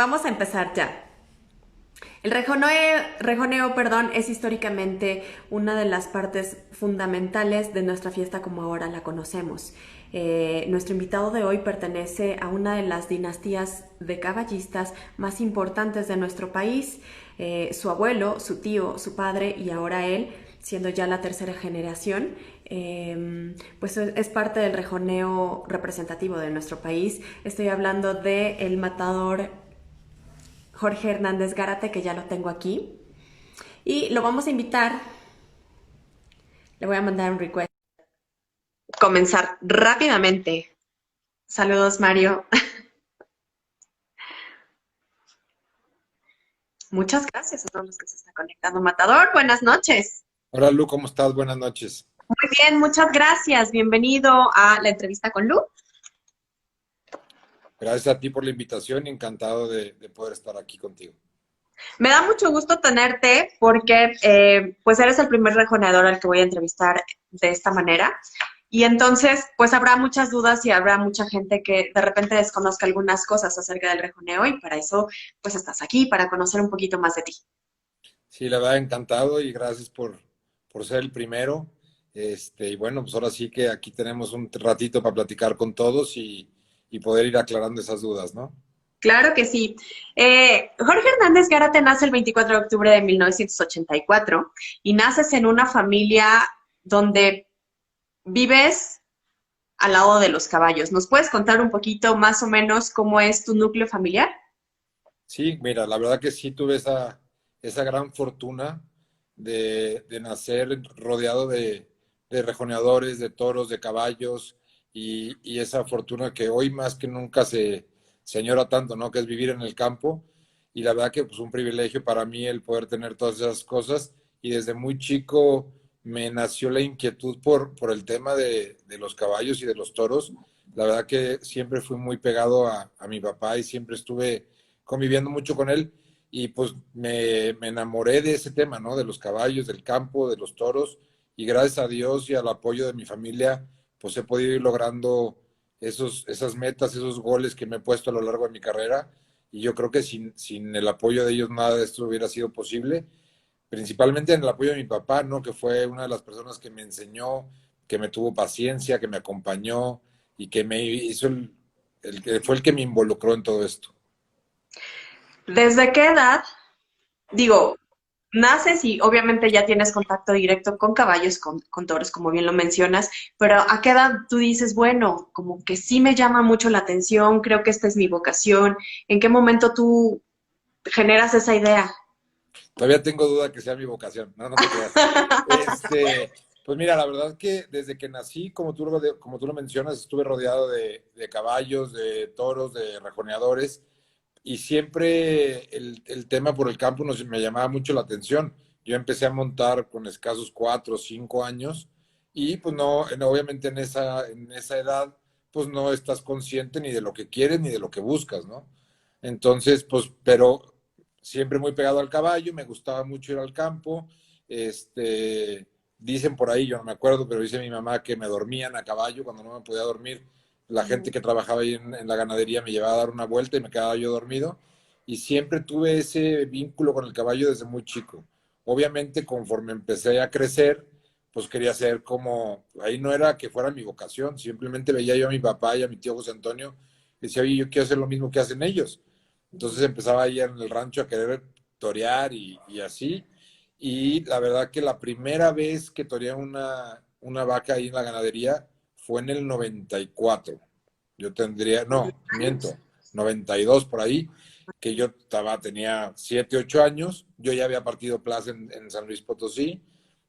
Vamos a empezar ya. El rejoneo, es históricamente una de las partes fundamentales de nuestra fiesta como ahora la conocemos. Nuestro invitado de hoy pertenece a una de las dinastías de caballistas más importantes de nuestro país. Su abuelo, su tío, su padre y ahora él, siendo ya la tercera generación, pues es parte del rejoneo representativo de nuestro país. Estoy hablando de el matador Jorge Hernández Gárate, que ya lo tengo aquí. Y lo vamos a invitar, le voy a mandar un request. Comenzar rápidamente. Saludos, Mario. Muchas gracias a todos los que se están conectando. Matador, buenas noches. Hola Lu, ¿cómo estás? Buenas noches. Muy bien, muchas gracias. Bienvenido a la entrevista con Lu. Gracias a ti por la invitación y encantado de poder estar aquí contigo. Me da mucho gusto tenerte porque pues eres el primer rejoneador al que voy a entrevistar de esta manera. Y entonces, pues habrá muchas dudas y habrá mucha gente que de repente desconozca algunas cosas acerca del rejoneo y para eso, pues estás aquí, para conocer un poquito más de ti. Sí, la verdad, encantado y gracias por ser el primero. Y bueno, pues ahora sí que aquí tenemos un ratito para platicar con todos y poder ir aclarando esas dudas, ¿no? Claro que sí. Jorge Hernández Gárate nace el 24 de octubre de 1984 y naces en una familia donde vives al lado de los caballos. ¿Nos puedes contar un poquito más o menos cómo es tu núcleo familiar? Sí, mira, la verdad que sí tuve esa gran fortuna de nacer rodeado de rejoneadores, de toros, de caballos y esa fortuna que hoy más que nunca se añora tanto, ¿no? Que es vivir en el campo. Y la verdad que pues un privilegio para mí el poder tener todas esas cosas. Y desde muy chico me nació la inquietud por el tema de los caballos y de los toros. La verdad que siempre fui muy pegado a mi papá y siempre estuve conviviendo mucho con él y pues me enamoré de ese tema, ¿no? De los caballos, del campo, de los toros y gracias a Dios y al apoyo de mi familia, pues he podido ir logrando esas metas, esos goles que me he puesto a lo largo de mi carrera y yo creo que sin el apoyo de ellos nada de esto hubiera sido posible, principalmente en el apoyo de mi papá, ¿no? Que fue una de las personas que me enseñó, que me tuvo paciencia, que me acompañó y que me hizo el que fue el que me involucró en todo esto. ¿Desde qué edad? Digo, naces y obviamente ya tienes contacto directo con caballos, con toros, como bien lo mencionas, pero ¿a qué edad tú dices, bueno, como que sí me llama mucho la atención, creo que esta es mi vocación? ¿En qué momento tú generas esa idea? Todavía tengo duda que sea mi vocación. No, no te creas. Pues mira, la verdad que desde que nací, como tú lo mencionas, estuve rodeado de caballos, de toros, de rejoneadores, y siempre el tema por el campo me llamaba mucho la atención. Yo empecé a montar con escasos 4 o 5 años, y pues obviamente en esa edad, pues no estás consciente ni de lo que quieres ni de lo que buscas, ¿no? Entonces, pues, pero siempre muy pegado al caballo, me gustaba mucho ir al campo. Dicen por ahí, yo no me acuerdo, pero dice mi mamá que me dormían a caballo cuando no me podía dormir. La gente que trabajaba ahí en la ganadería me llevaba a dar una vuelta y me quedaba yo dormido. Y siempre tuve ese vínculo con el caballo desde muy chico. Obviamente, conforme empecé a crecer, pues quería ser como, ahí no era que fuera mi vocación, simplemente veía yo a mi papá y a mi tío José Antonio y decía, oye, yo quiero hacer lo mismo que hacen ellos. Entonces empezaba ahí en el rancho a querer torear y así. Y la verdad que la primera vez que toreé una vaca ahí en la ganadería fue en el 94. Yo tendría, no, miento, 92 por ahí, que yo tenía 7 8 años. Yo ya había partido plaza en San Luis Potosí.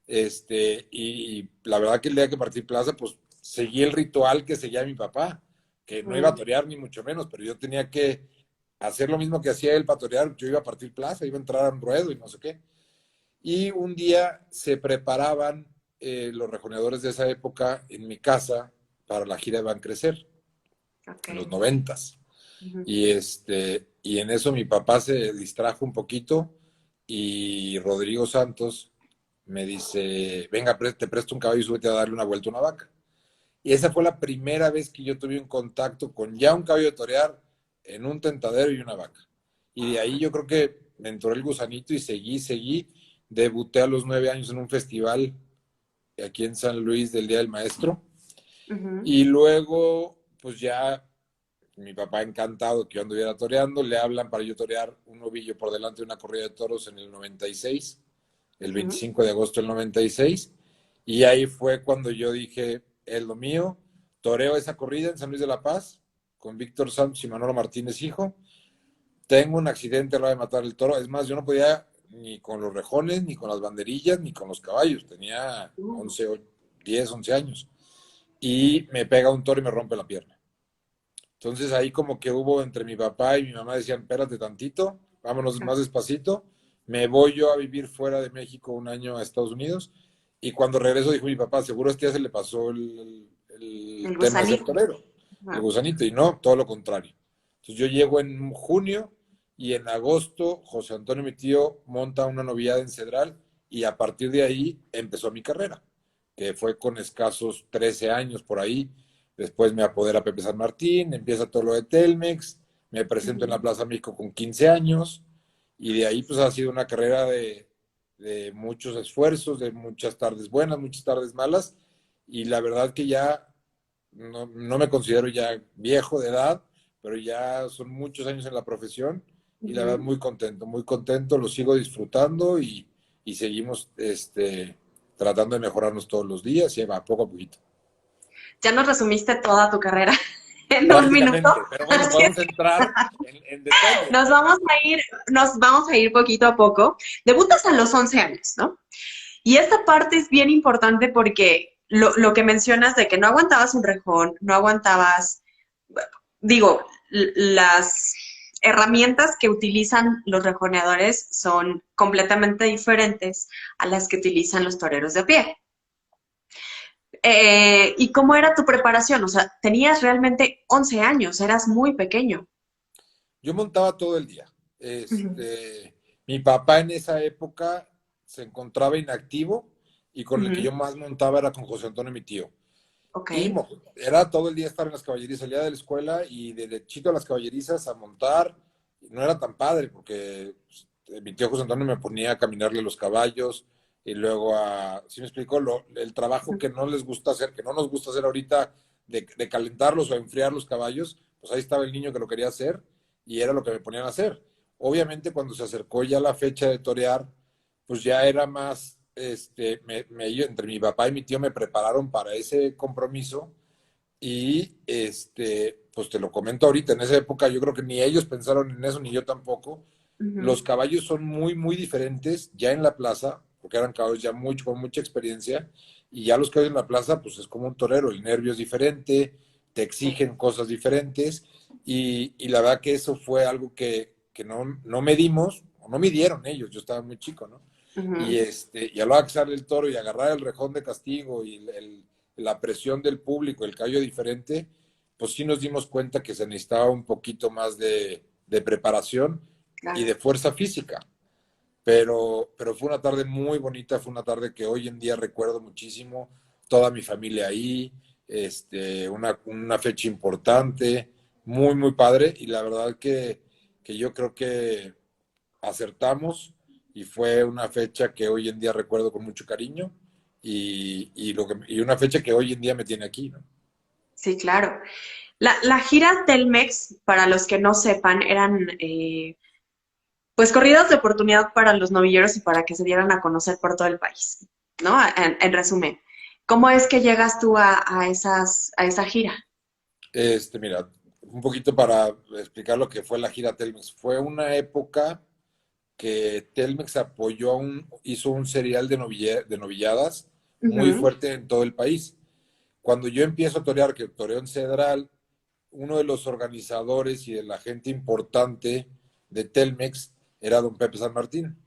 Y la verdad que el día que partí plaza, pues seguí el ritual que seguía mi papá, que no iba a Mm. torear ni mucho menos, pero yo tenía que hacer lo mismo que hacía él para torear. Yo iba a partir plaza, iba a entrar a un ruedo y no sé qué. Y un día se preparaban los rejoneadores de esa época en mi casa para la gira de Van Crecer, Ok. en los noventas. Ujú. Y en eso mi papá se distrajo un poquito y Rodrigo Santos me dice, venga, te presto un caballo y súbete a darle una vuelta a una vaca. Y esa fue la primera vez que yo tuve un contacto con ya un caballo de torear en un tentadero y una vaca. Y de ahí yo creo que me entró el gusanito y seguí. Debuté a los 9 años en un festival aquí en San Luis del Día del Maestro. Ujú, Y luego, pues ya mi papá encantado que yo anduviera toreando, le hablan para yo torear un novillo por delante de una corrida de toros en el 96, el ujú. 25 de agosto del 96. Y ahí fue cuando yo dije, es lo mío, toreo esa corrida en San Luis de la Paz con Víctor Santos y Manolo Martínez, hijo. Tengo un accidente a la hora de matar el toro. Es más, yo no podía ni con los rejones, ni con las banderillas, ni con los caballos. Tenía 10, 11 años. Y me pega un toro y me rompe la pierna. Entonces ahí como que hubo entre mi papá y mi mamá decían, espérate tantito, vámonos más despacito. Me voy yo a vivir fuera de México un año a Estados Unidos. Y cuando regreso dijo mi papá, seguro este ya se le pasó el El tema de ser gusanito. torero, el Ajá. gusanito. Y no, todo lo contrario. Entonces yo llego en junio y en agosto José Antonio, mi tío, monta una novillada en Cedral y a partir de ahí empezó mi carrera, que fue con escasos 13 años por ahí. Después me apodera Pepe San Martín, empieza todo lo de Telmex, me presento en la Ujú. Plaza México con 15 años y de ahí pues ha sido una carrera de muchos esfuerzos, de muchas tardes buenas, muchas tardes malas y la verdad que ya no me considero ya viejo de edad, pero ya son muchos años en la profesión y la verdad Ujú. muy contento, lo sigo disfrutando y seguimos tratando de mejorarnos todos los días y va poco a poquito. Ya nos resumiste toda tu carrera en un minuto. Prácticamente, pero bueno, Así es. podemos entrar en detalle, Nos ¿no? vamos a ir, nos vamos a ir poquito a poco. Debutas a los 11 años, ¿no? Y esta parte es bien importante porque lo que mencionas de que no aguantabas un rejón, no aguantabas, digo, las herramientas que utilizan los rejoneadores son completamente diferentes a las que utilizan los toreros de a pie. ¿Y cómo era tu preparación? O sea, tenías realmente 11 años, eras muy pequeño. Yo montaba todo el día. Ujú, Mi papá en esa época se encontraba inactivo y con el que yo ujú, más montaba era con José Antonio, mi tío. ok. Y era todo el día estar en las caballerizas, salía de la escuela y de derechito a las caballerizas a montar. No era tan padre porque mi tío José Antonio me ponía a caminarle los caballos y luego ¿sí me explico? El trabajo Ujú, que no les gusta hacer, que no nos gusta hacer ahorita de calentarlos o enfriar los caballos, pues ahí estaba el niño que lo quería hacer y era lo que me ponían a hacer. Obviamente cuando se acercó ya la fecha de torear, pues ya era más, entre mi papá y mi tío me prepararon para ese compromiso y pues te lo comento ahorita, en esa época yo creo que ni ellos pensaron en eso, ni yo tampoco. ujú, Los caballos son muy diferentes ya en la plaza, porque eran caballos ya con mucha experiencia, y ya los caballos en la plaza, pues es como un torero, el nervio es diferente, te sí, exigen cosas diferentes, y la verdad que eso fue algo que no medimos, o no midieron ellos, yo estaba muy chico, ¿no? ujú. Y a la hora que sale el toro y agarrar el rejón de castigo y la presión del público, el caballo diferente, pues sí nos dimos cuenta que se necesitaba un poquito más de preparación y Claro. de fuerza física. Pero fue una tarde muy bonita, fue una tarde que hoy en día recuerdo muchísimo, toda mi familia ahí, una fecha importante, muy padre, y la verdad que yo creo que acertamos y fue una fecha que hoy en día recuerdo con mucho cariño y una fecha que hoy en día me tiene aquí, ¿no? Sí, claro. La gira Telmex, para los que no sepan, eran pues corridas de oportunidad para los novilleros y para que se dieran a conocer por todo el país, ¿no? En resumen, ¿cómo es que llegas tú a esa gira? Mira, un poquito para explicar lo que fue la gira Telmex. Fue una época que Telmex hizo un serial de novilladas muy Ujú, fuerte en todo el país. Cuando yo empiezo a torear, que toreo en Cedral, uno de los organizadores y de la gente importante de Telmex era don Pepe San Martín.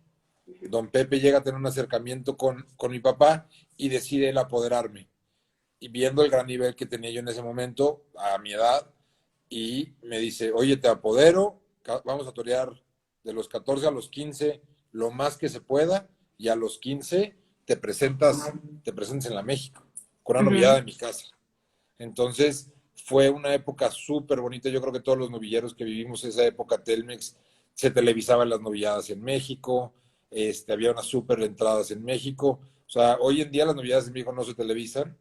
Don Pepe llega a tener un acercamiento con mi papá y decide él apoderarme. Y viendo el gran nivel que tenía yo en ese momento, a mi edad, y me dice, oye, te apodero, vamos a torear de los 14 a los 15 lo más que se pueda, y a los 15 te presentas en la México, con una novillada ujú. de mi casa. Entonces, fue una época súper bonita. Yo creo que todos los novilleros que vivimos esa época Telmex se televisaban las novilladas en México, había unas súper entradas en México. O sea, hoy en día las novilladas en México no se televisan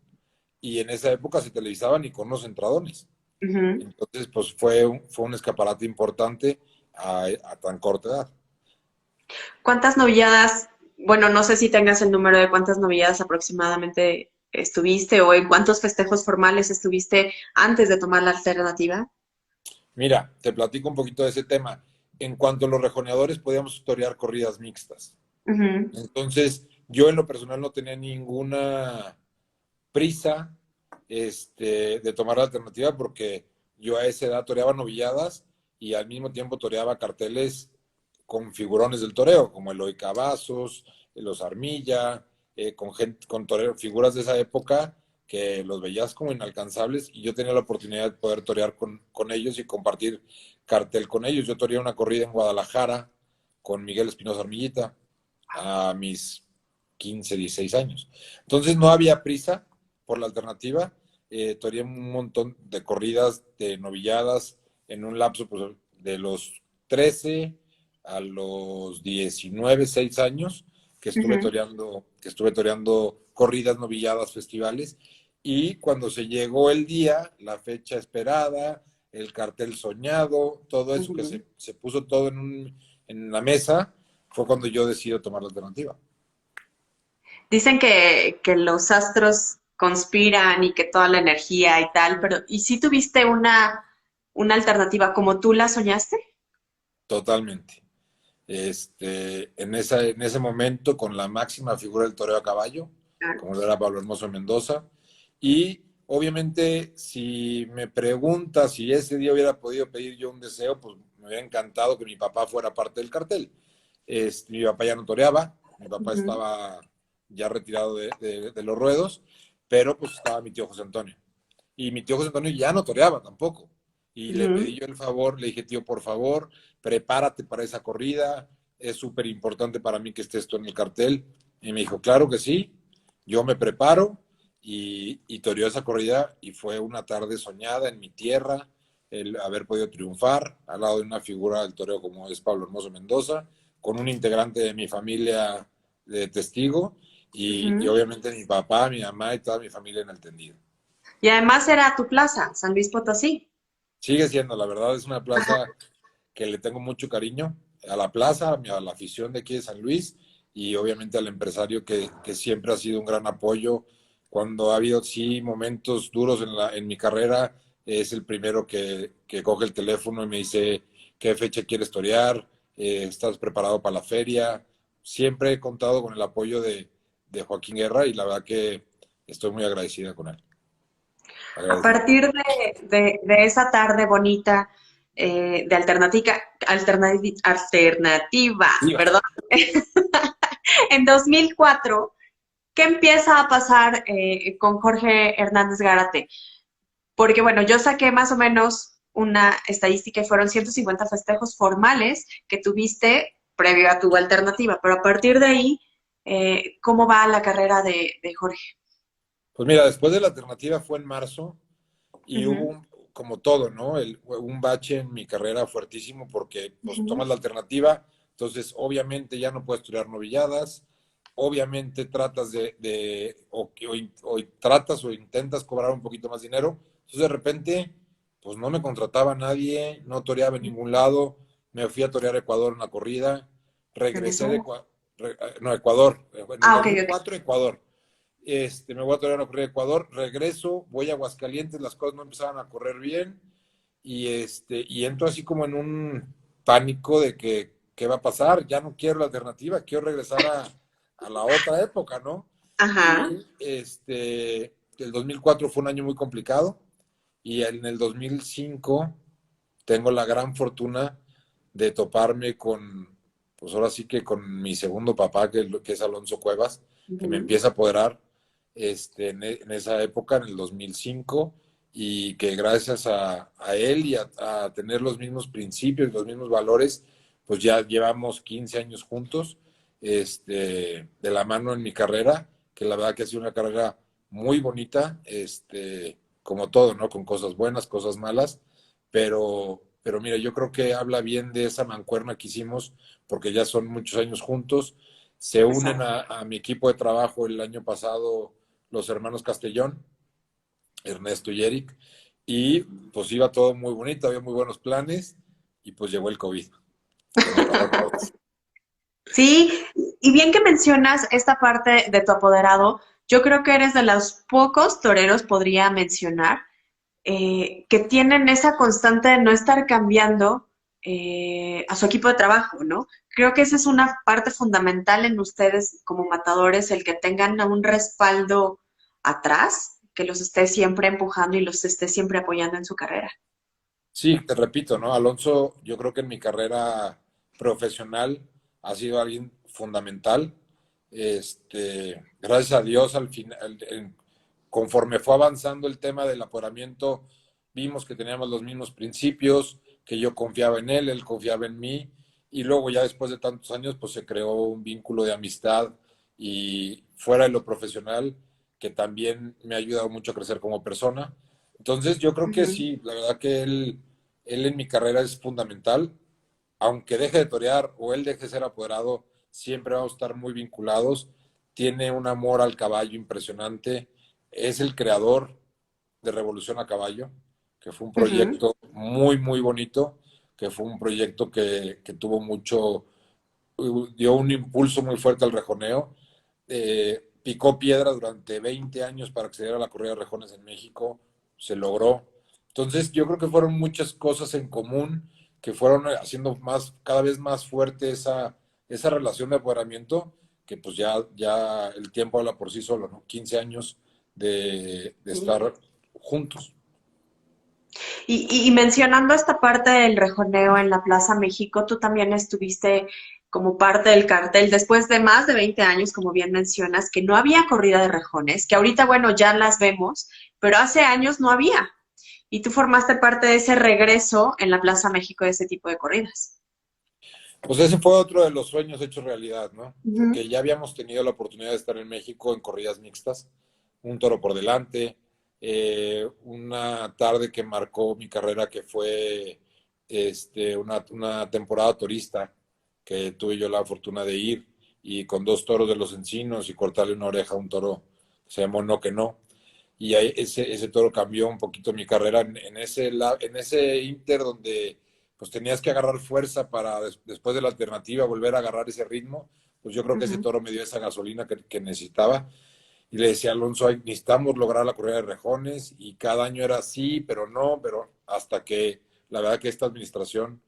y en esa época se televisaban y con unos entradones. Ujú. Entonces, pues fue un escaparate importante a tan corta edad. ¿Cuántas novilladas, bueno, no sé si tengas el número de cuántas novilladas aproximadamente estuviste o en cuántos festejos formales estuviste antes de tomar la alternativa? Mira, te platico un poquito de ese tema. En cuanto a los rejoneadores, podíamos torear corridas mixtas. Ujú, Entonces, yo en lo personal no tenía ninguna prisa de tomar la alternativa porque yo a esa edad toreaba novilladas y al mismo tiempo toreaba carteles con figurones del toreo, como Eloy Cavazos, los Armilla, con figuras de esa época que los veías como inalcanzables y yo tenía la oportunidad de poder torear con ellos y compartir cartel con ellos. Yo toreé una corrida en Guadalajara con Miguel Espinosa Armillita a mis 15, 16 años. Entonces no había prisa por la alternativa. Toreé un montón de corridas, de novilladas, en un lapso pues, de los 13 a los 19, 6 años ujú. que estuve toreando corridas, novilladas, festivales. Y cuando se llegó el día, la fecha esperada, el cartel soñado, todo eso que Ujú. se puso todo en la mesa, fue cuando yo decido tomar la alternativa. Dicen que los astros conspiran y que toda la energía y tal, pero ¿y si tuviste una alternativa como tú la soñaste? Totalmente. En ese momento, con la máxima figura del toreo a caballo, Claro. como lo era Pablo Hermoso Mendoza, y obviamente, si me preguntas si ese día hubiera podido pedir yo un deseo, pues me hubiera encantado que mi papá fuera parte del cartel. Mi papá ya no toreaba, mi papá Ujú, estaba ya retirado de los ruedos, pero pues estaba mi tío José Antonio. Y mi tío José Antonio ya no toreaba tampoco. Y le ujú. pedí yo el favor, le dije, tío, por favor, prepárate para esa corrida, es súper importante para mí que estés tú en el cartel. Y me dijo, claro que sí, yo me preparo y toreó esa corrida y fue una tarde soñada en mi tierra, el haber podido triunfar al lado de una figura del toreo como es Pablo Hermoso Mendoza, con un integrante de mi familia de testigo y Ujú. obviamente mi papá, mi mamá y toda mi familia en el tendido. Y además era tu plaza, San Luis Potosí. Sigue siendo, la verdad, es una plaza que le tengo mucho cariño a la plaza, a la afición de aquí de San Luis y obviamente al empresario que siempre ha sido un gran apoyo. Cuando ha habido, sí, momentos duros en mi carrera, es el primero que coge el teléfono y me dice qué fecha quieres torear, estás preparado para la feria. Siempre he contado con el apoyo de Joaquín Guerra y la verdad que estoy muy agradecida con él. A Agradecido. partir de esa tarde bonita de alternativa, Viva. perdón, en 2004, ¿qué empieza a pasar con Jorge Hernández Gárate? Porque bueno, yo saqué más o menos una estadística y fueron 150 festejos formales que tuviste previo a tu alternativa, pero a partir de ahí, ¿cómo va la carrera de Jorge? Pues mira, después de la alternativa fue en marzo y hubo, Ujú, como todo, ¿no? Un bache en mi carrera fuertísimo porque pues ujú, tomas la alternativa, entonces obviamente ya no puedes estudiar novilladas, obviamente tratas o tratas o intentas cobrar un poquito más dinero, entonces de repente pues no me contrataba nadie, no toreaba en ningún lado, me fui a torear a Ecuador en una corrida, regresé de Venezuela. Ecuador, no, Ecuador, en el Ah, ok, ok. 2004 Ecuador. Me voy a torear una corrida de Ecuador, regreso, voy a Aguascalientes, las cosas no empezaban a correr bien y entro así como en un pánico de que qué va a pasar, ya no quiero la alternativa, quiero regresar a la otra época, ¿no? Ajá. Y el 2004 fue un año muy complicado y en el 2005 tengo la gran fortuna de toparme pues ahora sí que con mi segundo papá, que es Alonso Cuevas, que me Ujú. empieza a apoderar en esa época, en el 2005, y que gracias a él y a tener los mismos principios, los mismos valores, pues ya llevamos 15 años juntos, de la mano en mi carrera, que la verdad que ha sido una carrera muy bonita, como todo, ¿no? Con cosas buenas, cosas malas, pero pero mira, yo creo que habla bien de esa mancuerna que hicimos, porque ya son muchos años juntos. Se unen Exacto. a mi equipo de trabajo el año pasado los hermanos Castellón, Ernesto y Eric, y pues iba todo muy bonito, había muy buenos planes, y pues llegó el COVID, que nos paró a todos. Sí, y bien que mencionas esta parte de tu apoderado, yo creo que eres de los pocos toreros, podría mencionar, que tienen esa constante de no estar cambiando a su equipo de trabajo, ¿no? Creo que esa es una parte fundamental en ustedes como matadores, el que tengan un respaldo atrás, que los esté siempre empujando y los esté siempre apoyando en su carrera. Sí, te repito, ¿no? Alonso, yo creo que en mi carrera profesional ha sido alguien fundamental. Gracias a Dios, al final, conforme fue avanzando el tema del aporamiento, vimos que teníamos los mismos principios, que yo confiaba en él confiaba en mí, y luego ya después de tantos años, pues se creó un vínculo de amistad y fuera de lo profesional, que también me ha ayudado mucho a crecer como persona. Entonces, yo creo que Ujú, sí, la verdad que él en mi carrera es fundamental. Aunque deje de torear o él deje de ser apoderado, siempre vamos a estar muy vinculados. Tiene un amor al caballo impresionante. Es el creador de Revolución a Caballo, que fue un ujú. proyecto muy, muy bonito, que fue un proyecto que tuvo mucho, dio un impulso muy fuerte al rejoneo. Picó piedra durante 20 años para que se diera la corrida de rejones en México, se logró. Entonces, yo creo que fueron muchas cosas en común que fueron haciendo más, cada vez más fuerte esa relación de apoderamiento, que pues ya el tiempo habla por sí solo, ¿no? 15 años de Sí. estar juntos. Y mencionando esta parte del rejoneo en la Plaza México, tú también estuviste como parte del cartel después de más de 20 años, como bien mencionas, que no había corrida de rejones, que ahorita, bueno, ya las vemos, pero hace años no había. Y tú formaste parte de ese regreso en la Plaza México de ese tipo de corridas. Pues ese fue otro de los sueños hechos realidad, ¿no? Ujú, Porque ya habíamos tenido la oportunidad de estar en México en corridas mixtas, un toro por delante, una tarde que marcó mi carrera que fue una temporada turista que tuve yo la fortuna de ir y con dos toros de los encinos y cortarle una oreja a un toro que se llamó No que No. Y ahí ese toro cambió un poquito mi carrera en ese inter donde pues tenías que agarrar fuerza para después de la alternativa volver a agarrar ese ritmo, pues yo creo que ese ujú. toro me dio esa gasolina que necesitaba. Y le decía a Alonso, necesitamos lograr la corrida de rejones y cada año era sí, pero no, pero hasta que la verdad que esta administración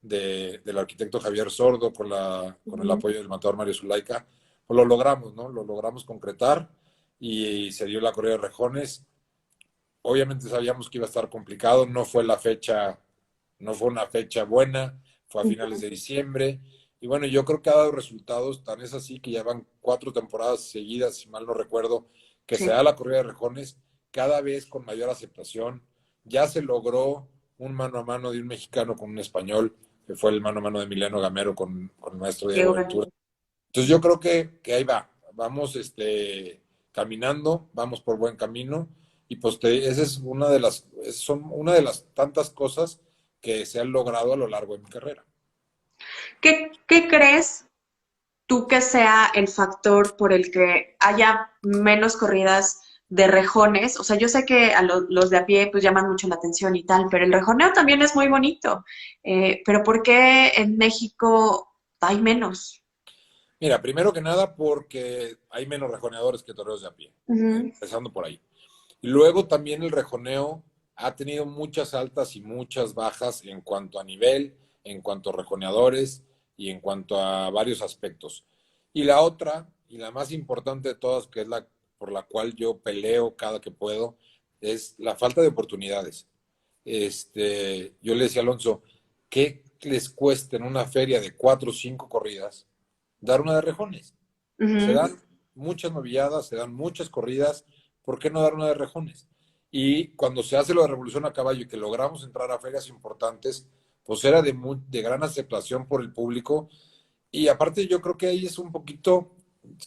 del arquitecto Javier Sordo con el Ujú. apoyo del matador Mario Zulaika, pues lo logramos, ¿no? Lo logramos concretar y se dio la corrida de rejones. Obviamente sabíamos que iba a estar complicado, no fue una fecha buena, fue a finales de diciembre. Y bueno, yo creo que ha dado resultados, tan es así que ya van 4 temporadas seguidas, si mal no recuerdo, que se da Sí. la corrida de rejones, cada vez con mayor aceptación. Ya se logró un mano a mano de un mexicano con un español, que fue el mano a mano de Emiliano Gamero con el maestro Qué Diego bueno. Ventura. Entonces yo creo que ahí va, vamos caminando, vamos por buen camino y pues esa es son una de las tantas cosas que se han logrado a lo largo de mi carrera. ¿Qué crees tú que sea el factor por el que haya menos corridas de rejones? O sea, yo sé que a los de a pie pues llaman mucho la atención y tal, pero el rejoneo también es muy bonito. Pero ¿por qué en México hay menos? Mira, primero que nada porque hay menos rejoneadores que toreros de a pie, Ujú, empezando por ahí. Y luego también el rejoneo ha tenido muchas altas y muchas bajas en cuanto a nivel, en cuanto a rejoneadores y en cuanto a varios aspectos. Y la otra, y la más importante de todas, que es la por la cual yo peleo cada que puedo, es la falta de oportunidades. Yo le decía a Alonso, ¿qué les cuesta en una feria de 4 o 5 corridas dar una de rejones? Se ujú. dan muchas novilladas, se dan muchas corridas, ¿por qué no dar una de rejones? Y cuando se hace lo de Revolución a Caballo y que logramos entrar a ferias importantes, pues era de gran aceptación por el público. Y aparte yo creo que ahí es un poquito,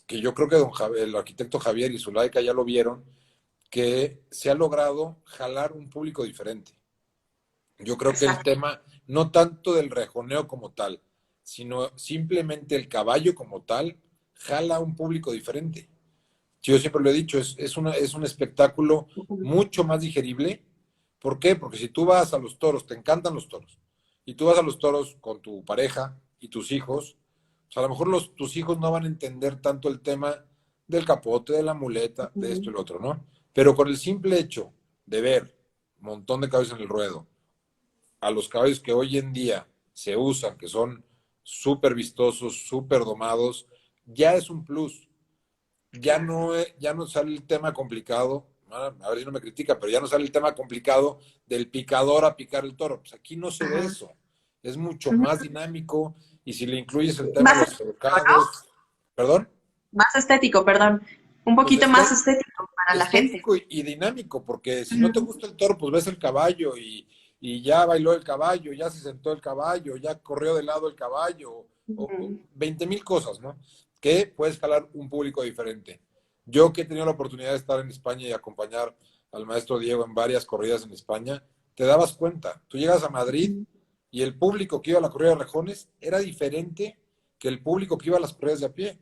que yo creo que el arquitecto Javier y Zulaika ya lo vieron, que se ha logrado jalar un público diferente. Yo creo que el Exacto. tema no tanto del rejoneo como tal, sino simplemente el caballo como tal jala a un público diferente. Yo siempre lo he dicho, es un espectáculo Ujú. mucho más digerible. ¿Por qué? Porque si tú vas a los toros, te encantan los toros, y tú vas a los toros con tu pareja y tus hijos, pues a lo mejor tus hijos no van a entender tanto el tema del capote, de la muleta, de esto y Ujú. lo otro, ¿no? Pero con el simple hecho de ver un montón de caballos en el ruedo, a los caballos que hoy en día se usan, que son súper vistosos, súper domados, ya es un plus. Claro. Ya no sale el tema complicado, a ver si no me critica, pero ya no sale el tema complicado del picador a picar el toro. Pues aquí no se ve Ajá. eso. Es mucho Ujú. más dinámico y si le incluyes el tema de Más los estético, ¿no? cercados, perdón, Más estético, perdón. Un pues poquito más estético para la gente. estético y dinámico, porque si no te Ujú. gusta el toro, pues ves el caballo y ya bailó el caballo, ya se sentó el caballo, ya corrió de lado el caballo, o Ujú. 20 mil cosas, ¿no? Que puedes jalar un público diferente. Yo que he tenido la oportunidad de estar en España y acompañar al maestro Diego en varias corridas en España, te dabas cuenta. Tú llegas a Madrid Ujú. y el público que iba a la corrida de rejones era diferente que el público que iba a las corridas de a pie.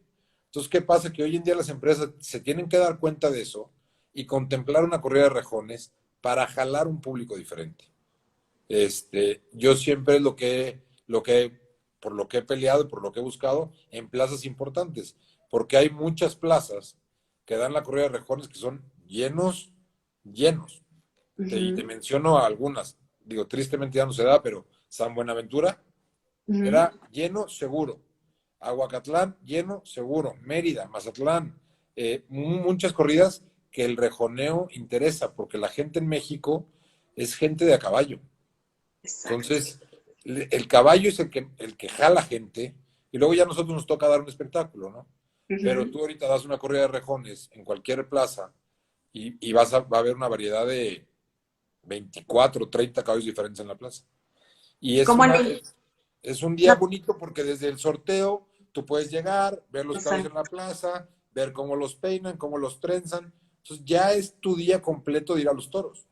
Entonces, ¿qué pasa? Que hoy en día las empresas se tienen que dar cuenta de eso y contemplar una corrida de rejones para jalar un público diferente. Yo siempre es por lo que he peleado y por lo que he buscado en plazas importantes, porque hay muchas plazas que dan la corrida de rejones que son llenos, llenos. Y te Ujú. menciono algunas. Digo, tristemente ya no se da, pero San Buenaventura Ujú. era lleno seguro. Aguacatlán, lleno seguro. Mérida, Mazatlán, muchas corridas que el rejoneo interesa, porque la gente en México es gente de a caballo. Exacto. Entonces, el caballo es el que jala gente, y luego ya a nosotros nos toca dar un espectáculo, ¿no? Pero Ujú. tú ahorita das una corrida de rejones en cualquier plaza y va a haber una variedad de 24 o 30 caballos diferentes en la plaza. Y ¿Cómo elige? es un día No, bonito porque desde el sorteo tú puedes llegar, ver los caballos en exacto. la plaza, ver cómo los peinan, cómo los trenzan. Entonces ya es tu día completo de ir a los toros.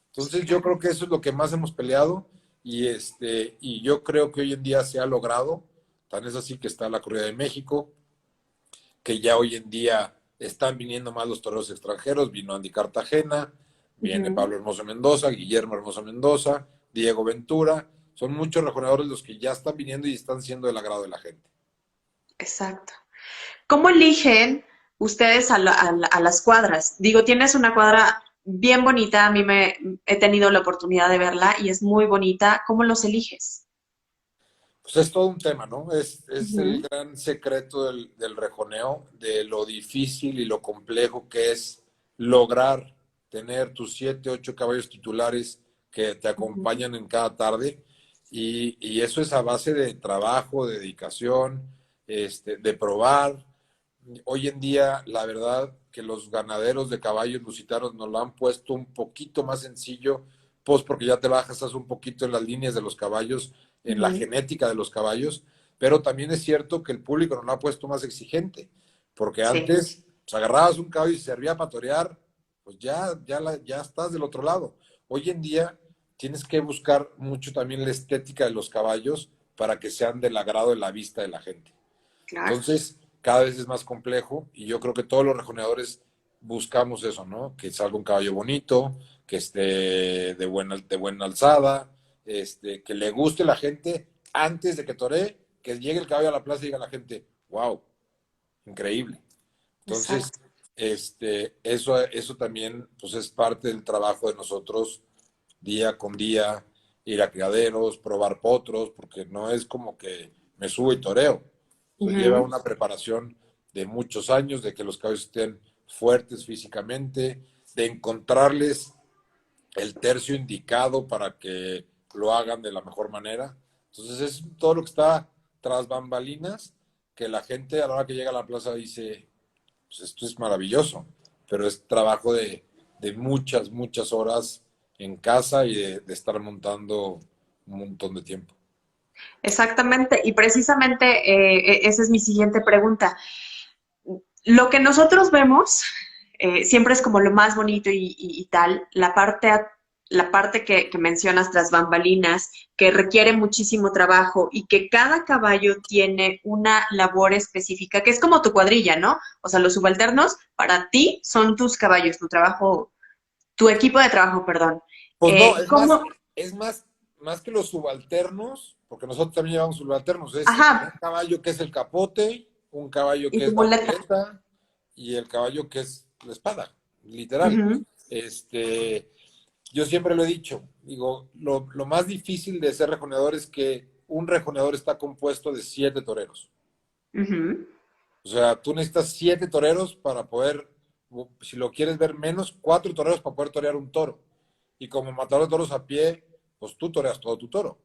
Entonces yo Claro. creo que eso es lo que más hemos peleado y yo creo que hoy en día se ha logrado. Tan es así que está la corrida de México, que ya hoy en día están viniendo más los toreros extranjeros. Vino Andy Cartagena, viene Ujú. Pablo Hermoso Mendoza, Guillermo Hermoso Mendoza, Diego Ventura. Son muchos rejoneadores los que ya están viniendo y están siendo del agrado de la gente. Exacto. ¿Cómo eligen ustedes a las cuadras? Digo, tienes una cuadra bien bonita, a mí me he tenido la oportunidad de verla y es muy bonita. ¿Cómo los eliges? Pues es todo un tema, ¿no? Es el Ujú. gran secreto del rejoneo, de lo difícil y lo complejo que es lograr tener tus 7, 8 caballos titulares que te Ujú. acompañan en cada tarde. Y eso es a base de trabajo, de dedicación, de probar. Hoy en día, la verdad que los ganaderos de caballos lusitanos nos lo han puesto un poquito más sencillo, pues porque ya te bajas un poquito en las líneas de los caballos, en la Ujú. genética de los caballos, pero también es cierto que el público nos lo ha puesto más exigente, porque Sí, antes pues, agarrabas un caballo y servía para torear, pues ya estás del otro lado. Hoy en día tienes que buscar mucho también la estética de los caballos para que sean del agrado de la vista de la gente. claro. Entonces, cada vez es más complejo y yo creo que todos los rejoneadores buscamos eso, ¿no? Que salga un caballo bonito, que esté de buena alzada, que le guste a la gente antes de que toree, que llegue el caballo a la plaza y diga la gente, wow, increíble. Entonces, Exacto. eso también pues es parte del trabajo de nosotros día con día, ir a criaderos, probar potros, porque no es como que me subo y toreo. Eso lleva Ujú. una preparación de muchos años, de que los caballos estén fuertes físicamente, de encontrarles el tercio indicado para que lo hagan de la mejor manera. Entonces es todo lo que está tras bambalinas, que la gente a la hora que llega a la plaza dice, pues esto es maravilloso, pero es trabajo de muchas, muchas horas en casa y de estar montando un montón de tiempo. Exactamente. Y precisamente esa es mi siguiente pregunta. Lo que nosotros vemos siempre es como lo más bonito y tal. La parte la parte que mencionas tras bambalinas, que requiere muchísimo trabajo y que cada caballo tiene una labor específica, que es como tu cuadrilla, ¿no? O sea, los subalternos para ti son tus caballos, tu trabajo, tu equipo de trabajo, perdón. Pues no, ¿Cómo? es más que los subalternos, porque nosotros también llevamos subalternos, es un Ajá, caballo que es el capote, un caballo y que tu es la muleta. muleta y el caballo que es la espada, literal. Ujú, Este, yo siempre lo he dicho, digo, lo más difícil de ser rejoneador es que un rejoneador está compuesto de 7 toreros. ujú. O sea, tú necesitas 7 toreros para poder, si lo quieres ver menos, 4 toreros para poder torear un toro. Y como matador de toros a pie, pues tú toreas todo tu toro.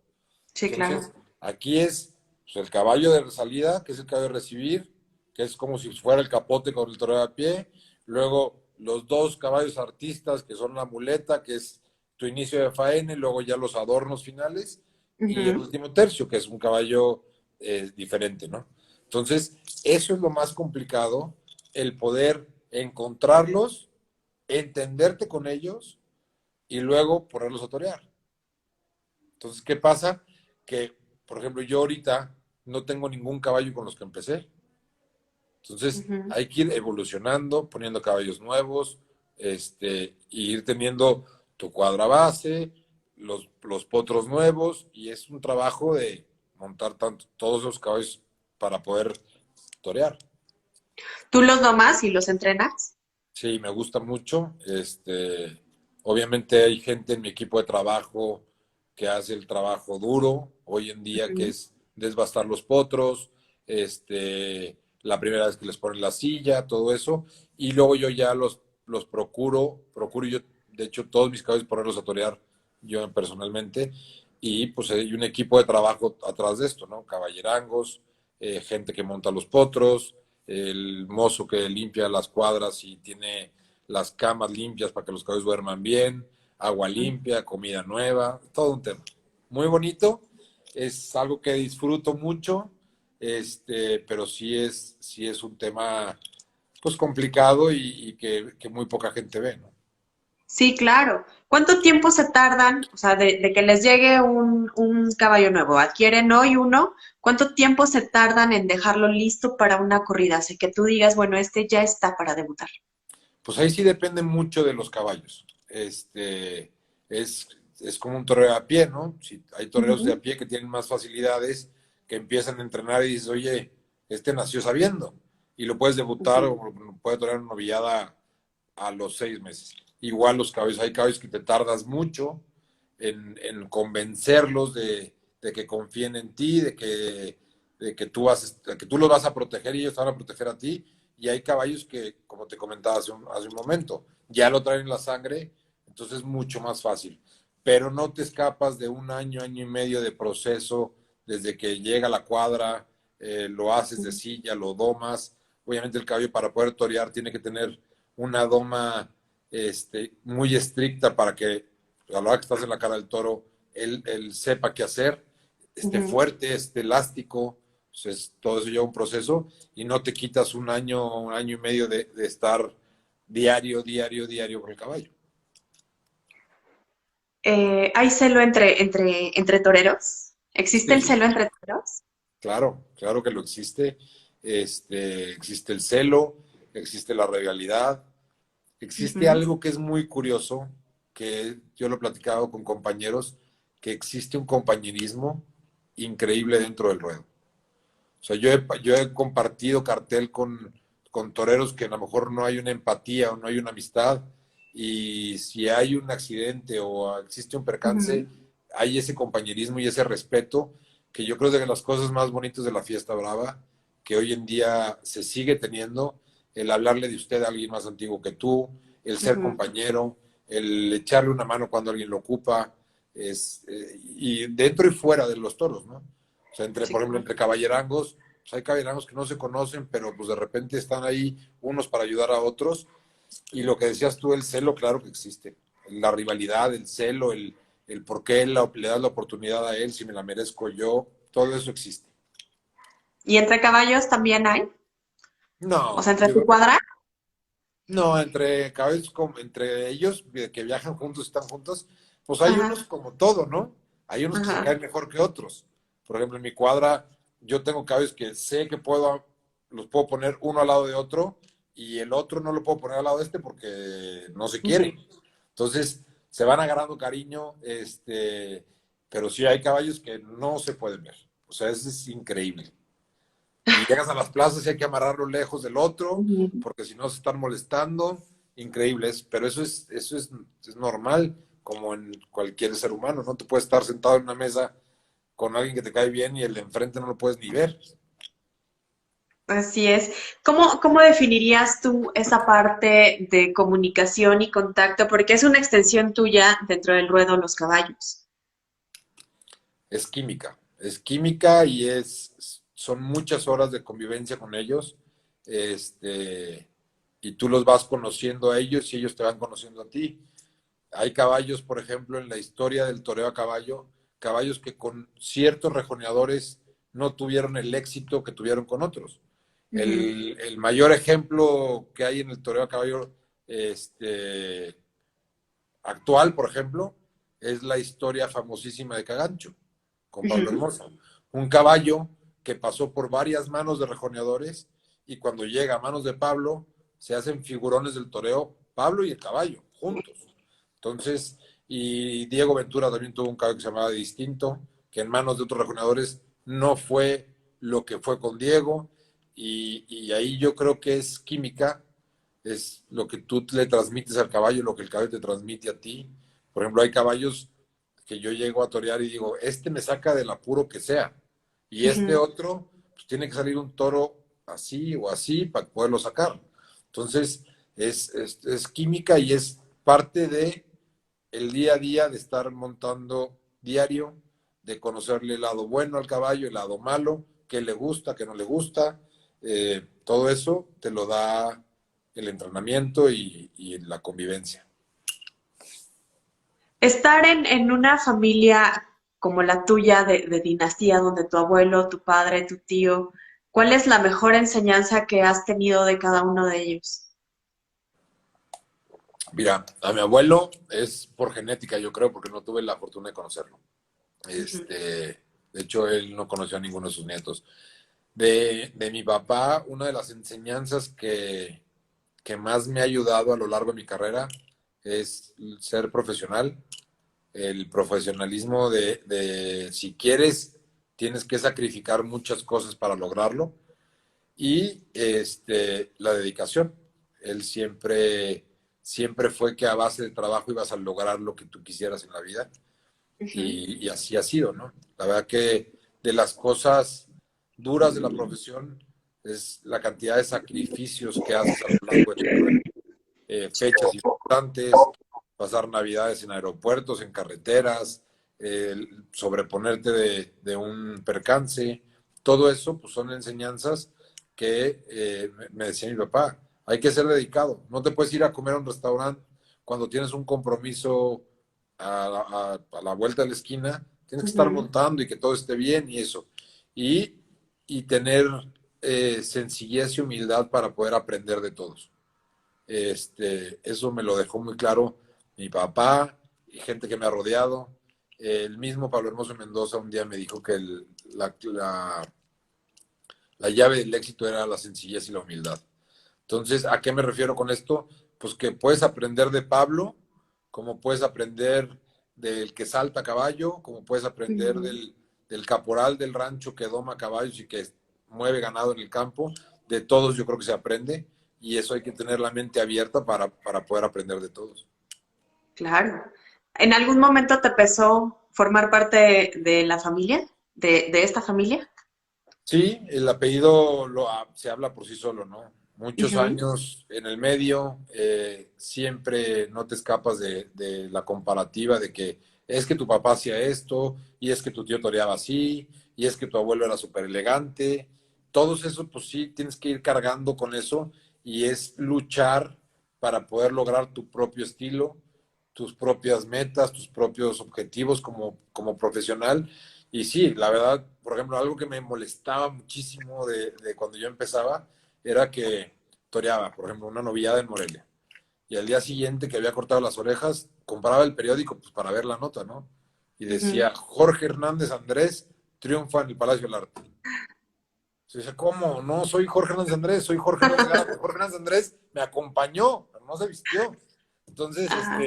Sí, claro. Entonces, aquí es pues, el caballo de salida, que es el caballo de recibir, que es como si fuera el capote con el torero a pie. Luego, los 2 caballos artistas, que son la muleta, que es tu inicio de faena, y luego ya los adornos finales. Y el Ujú. último tercio, que es un caballo diferente, ¿no? Entonces, eso es lo más complicado, el poder encontrarlos, entenderte con ellos y luego ponerlos a torear. Entonces, ¿qué pasa? Que, por ejemplo, yo ahorita no tengo ningún caballo con los que empecé. Entonces, Ujú. hay que ir evolucionando, poniendo caballos nuevos, y ir teniendo tu cuadra base, los potros nuevos, y es un trabajo de montar todos esos caballos para poder torear. ¿Tú los domas y los entrenas? Sí, me gusta mucho. Obviamente hay gente en mi equipo de trabajo que hace el trabajo duro hoy en día, que Ujú, es desbastar los potros, la primera vez que les ponen la silla, todo eso. Y luego yo ya los procuro yo, de hecho, todos mis caballos ponerlos a torear yo personalmente. Y pues hay un equipo de trabajo atrás de esto, ¿no? Caballerangos, gente que monta los potros, el mozo que limpia las cuadras y tiene las camas limpias para que los caballos duerman bien, agua ujú. limpia, comida nueva, todo un tema. Muy bonito, es algo que disfruto mucho, pero sí es un tema pues complicado y que muy poca gente ve, ¿no? Sí, claro. ¿Cuánto tiempo se tardan, o sea, de que les llegue un caballo nuevo? Adquieren hoy uno, ¿cuánto tiempo se tardan en dejarlo listo para una corrida? Así que tú digas, bueno, este ya está para debutar. Pues ahí sí depende mucho de los caballos. Es, es como un torero a pie, ¿no? Si hay toreros de a Ujú, pie que tienen más facilidades, que empiezan a entrenar y dices, oye, este nació sabiendo. Y lo puedes debutar ujú, o puede torear una novillada a los 6 meses. Igual los caballos, hay caballos que te tardas mucho en convencerlos de que confíen en ti, de que tú los vas a proteger y ellos te van a proteger a ti. Y hay caballos que, como te comentaba hace un momento, ya lo traen en la sangre, entonces es mucho más fácil. Pero no te escapas de un año, año y medio de proceso, desde que llega a la cuadra, lo haces de ujú. silla, lo domas. Obviamente el caballo para poder torear tiene que tener una doma muy estricta para que a la hora que estás en la cara del toro, él sepa qué hacer, esté Ujú. fuerte, esté elástico, pues todo eso lleva un proceso y no te quitas un año y medio de estar diario, diario, diario con el caballo. ¿Hay celo entre toreros? ¿Existe el Sí, celo entre toreros? claro, claro que lo existe. Existe el celo, existe la rivalidad, existe Ujú, algo que es muy curioso, que yo lo he platicado con compañeros, que existe un compañerismo increíble dentro del ruedo. O sea, yo he compartido cartel con toreros que a lo mejor no hay una empatía o no hay una amistad, y si hay un accidente o existe un percance, ujú. hay ese compañerismo y ese respeto, que yo creo que de las cosas más bonitas de la fiesta brava, que hoy en día se sigue teniendo, el hablarle de usted a alguien más antiguo que tú, el ser Ujú. compañero, el echarle una mano cuando alguien lo ocupa, y dentro y fuera de los toros, ¿no? O sea, Sí, por ejemplo, claro. entre caballerangos, pues hay caballerangos que no se conocen, pero pues de repente están ahí unos para ayudar a otros. Y lo que decías tú, el celo, claro que existe. La rivalidad, el celo, el por qué le das la oportunidad a él, si me la merezco yo, todo eso existe. ¿Y entre caballos también hay? O sea, No, entre yo tu creo que cuadra. no, entre caballos, entre ellos que viajan juntos, están juntos, Pues hay unos Ajá, como todo, ¿no? Hay unos que se ajá. caen mejor que otros. Por ejemplo, en mi cuadra, yo tengo caballos que sé que los puedo poner uno al lado de otro y el otro no lo puedo poner al lado de este porque no se quieren. Entonces, se van agarrando cariño, pero sí hay caballos que no se pueden ver. O sea, eso es increíble. Y llegas a las plazas y hay que amarrarlo lejos del otro, Ujú. porque si no se están molestando. Increíbles, pero es normal, como en cualquier ser humano, ¿no? Te puedes estar sentado en una mesa con alguien que te cae bien y el de enfrente no lo puedes ni ver. Así es. ¿Cómo definirías tú esa parte de comunicación y contacto? Porque es una extensión tuya dentro del ruedo los caballos. Es química y son muchas horas de convivencia con ellos, y tú los vas conociendo a ellos y ellos te van conociendo a ti. Hay caballos, por ejemplo, en la historia del toreo a caballo, caballos que con ciertos rejoneadores no tuvieron el éxito que tuvieron con otros. Ujú, El mayor ejemplo que hay en el toreo a caballo este, actual, por ejemplo, es la historia famosísima de Cagancho, con Pablo ujú, Hermoso. Un caballo que pasó por varias manos de rejoneadores y cuando llega a manos de Pablo, se hacen figurones del toreo Pablo y el caballo, juntos. Entonces, y Diego Ventura también tuvo un caballo que se llamaba Distinto, que en manos de otros rejoneadores no fue lo que fue con Diego, y ahí yo creo que es química, es lo que tú le transmites al caballo, lo que el caballo te transmite a ti. Por ejemplo, hay caballos que yo llego a torear y digo, este me saca del apuro que sea, y este ujú. otro, pues tiene que salir un toro así o así para poderlo sacar. Entonces, es química y es parte de el día a día de estar montando diario, de conocerle el lado bueno al caballo, el lado malo, qué le gusta, qué no le gusta. Todo eso te lo da el entrenamiento y la convivencia. Estar en una familia como la tuya de dinastía, donde tu abuelo, tu padre, tu tío, ¿cuál es la mejor enseñanza que has tenido de cada uno de ellos? Mira, a mi abuelo es por genética, yo creo, porque no tuve la fortuna de conocerlo. Ujú, De hecho, él no conoció a ninguno de sus nietos. De mi papá, una de las enseñanzas que más me ha ayudado a lo largo de mi carrera es ser profesional, el profesionalismo de si quieres, tienes que sacrificar muchas cosas para lograrlo y la dedicación. Él siempre fue que a base de trabajo ibas a lograr lo que tú quisieras en la vida ujú, y así ha sido, ¿no? La verdad que de las cosas duras de la profesión es la cantidad de sacrificios que haces a lo largo de tu carrera. Fechas importantes, pasar navidades en aeropuertos, en carreteras, sobreponerte de un percance, todo eso pues son enseñanzas que me decía mi papá, hay que ser dedicado, no te puedes ir a comer a un restaurante cuando tienes un compromiso a la vuelta de la esquina, tienes que estar ujú. montando y que todo esté bien y eso. Y, y tener sencillez y humildad para poder aprender de todos. Eso me lo dejó muy claro mi papá y gente que me ha rodeado. El mismo Pablo Hermoso Mendoza un día me dijo que la llave del éxito era la sencillez y la humildad. Entonces, ¿a qué me refiero con esto? Pues que puedes aprender de Pablo, como puedes aprender del que salta a caballo, como puedes aprender Ujú. del caporal del rancho que doma caballos y que mueve ganado en el campo. De todos yo creo que se aprende y eso hay que tener la mente abierta para poder aprender de todos. Claro. ¿En algún momento te pesó formar parte de la familia? ¿De esta familia? Sí, el apellido se habla por sí solo, ¿no? Muchos Ujú, años en el medio, siempre no te escapas de la comparativa de que es que tu papá hacía esto, y es que tu tío toreaba así, y es que tu abuelo era súper elegante. Todos eso, pues sí, tienes que ir cargando con eso y es luchar para poder lograr tu propio estilo, tus propias metas, tus propios objetivos como profesional y sí, la verdad, por ejemplo, algo que me molestaba muchísimo de cuando yo empezaba era que toreaba, por ejemplo, una novillada en Morelia. y al día siguiente que había cortado las orejas, compraba el periódico pues, para ver la nota, ¿no? Y Ujú. decía, Jorge Hernández Andrés triunfa en el Palacio del Arte. Se dice, ¿cómo? No soy Jorge Hernández Andrés, soy Jorge Hernández Garate. Jorge Hernández Andrés me acompañó, pero no se vistió. Entonces, Ajá.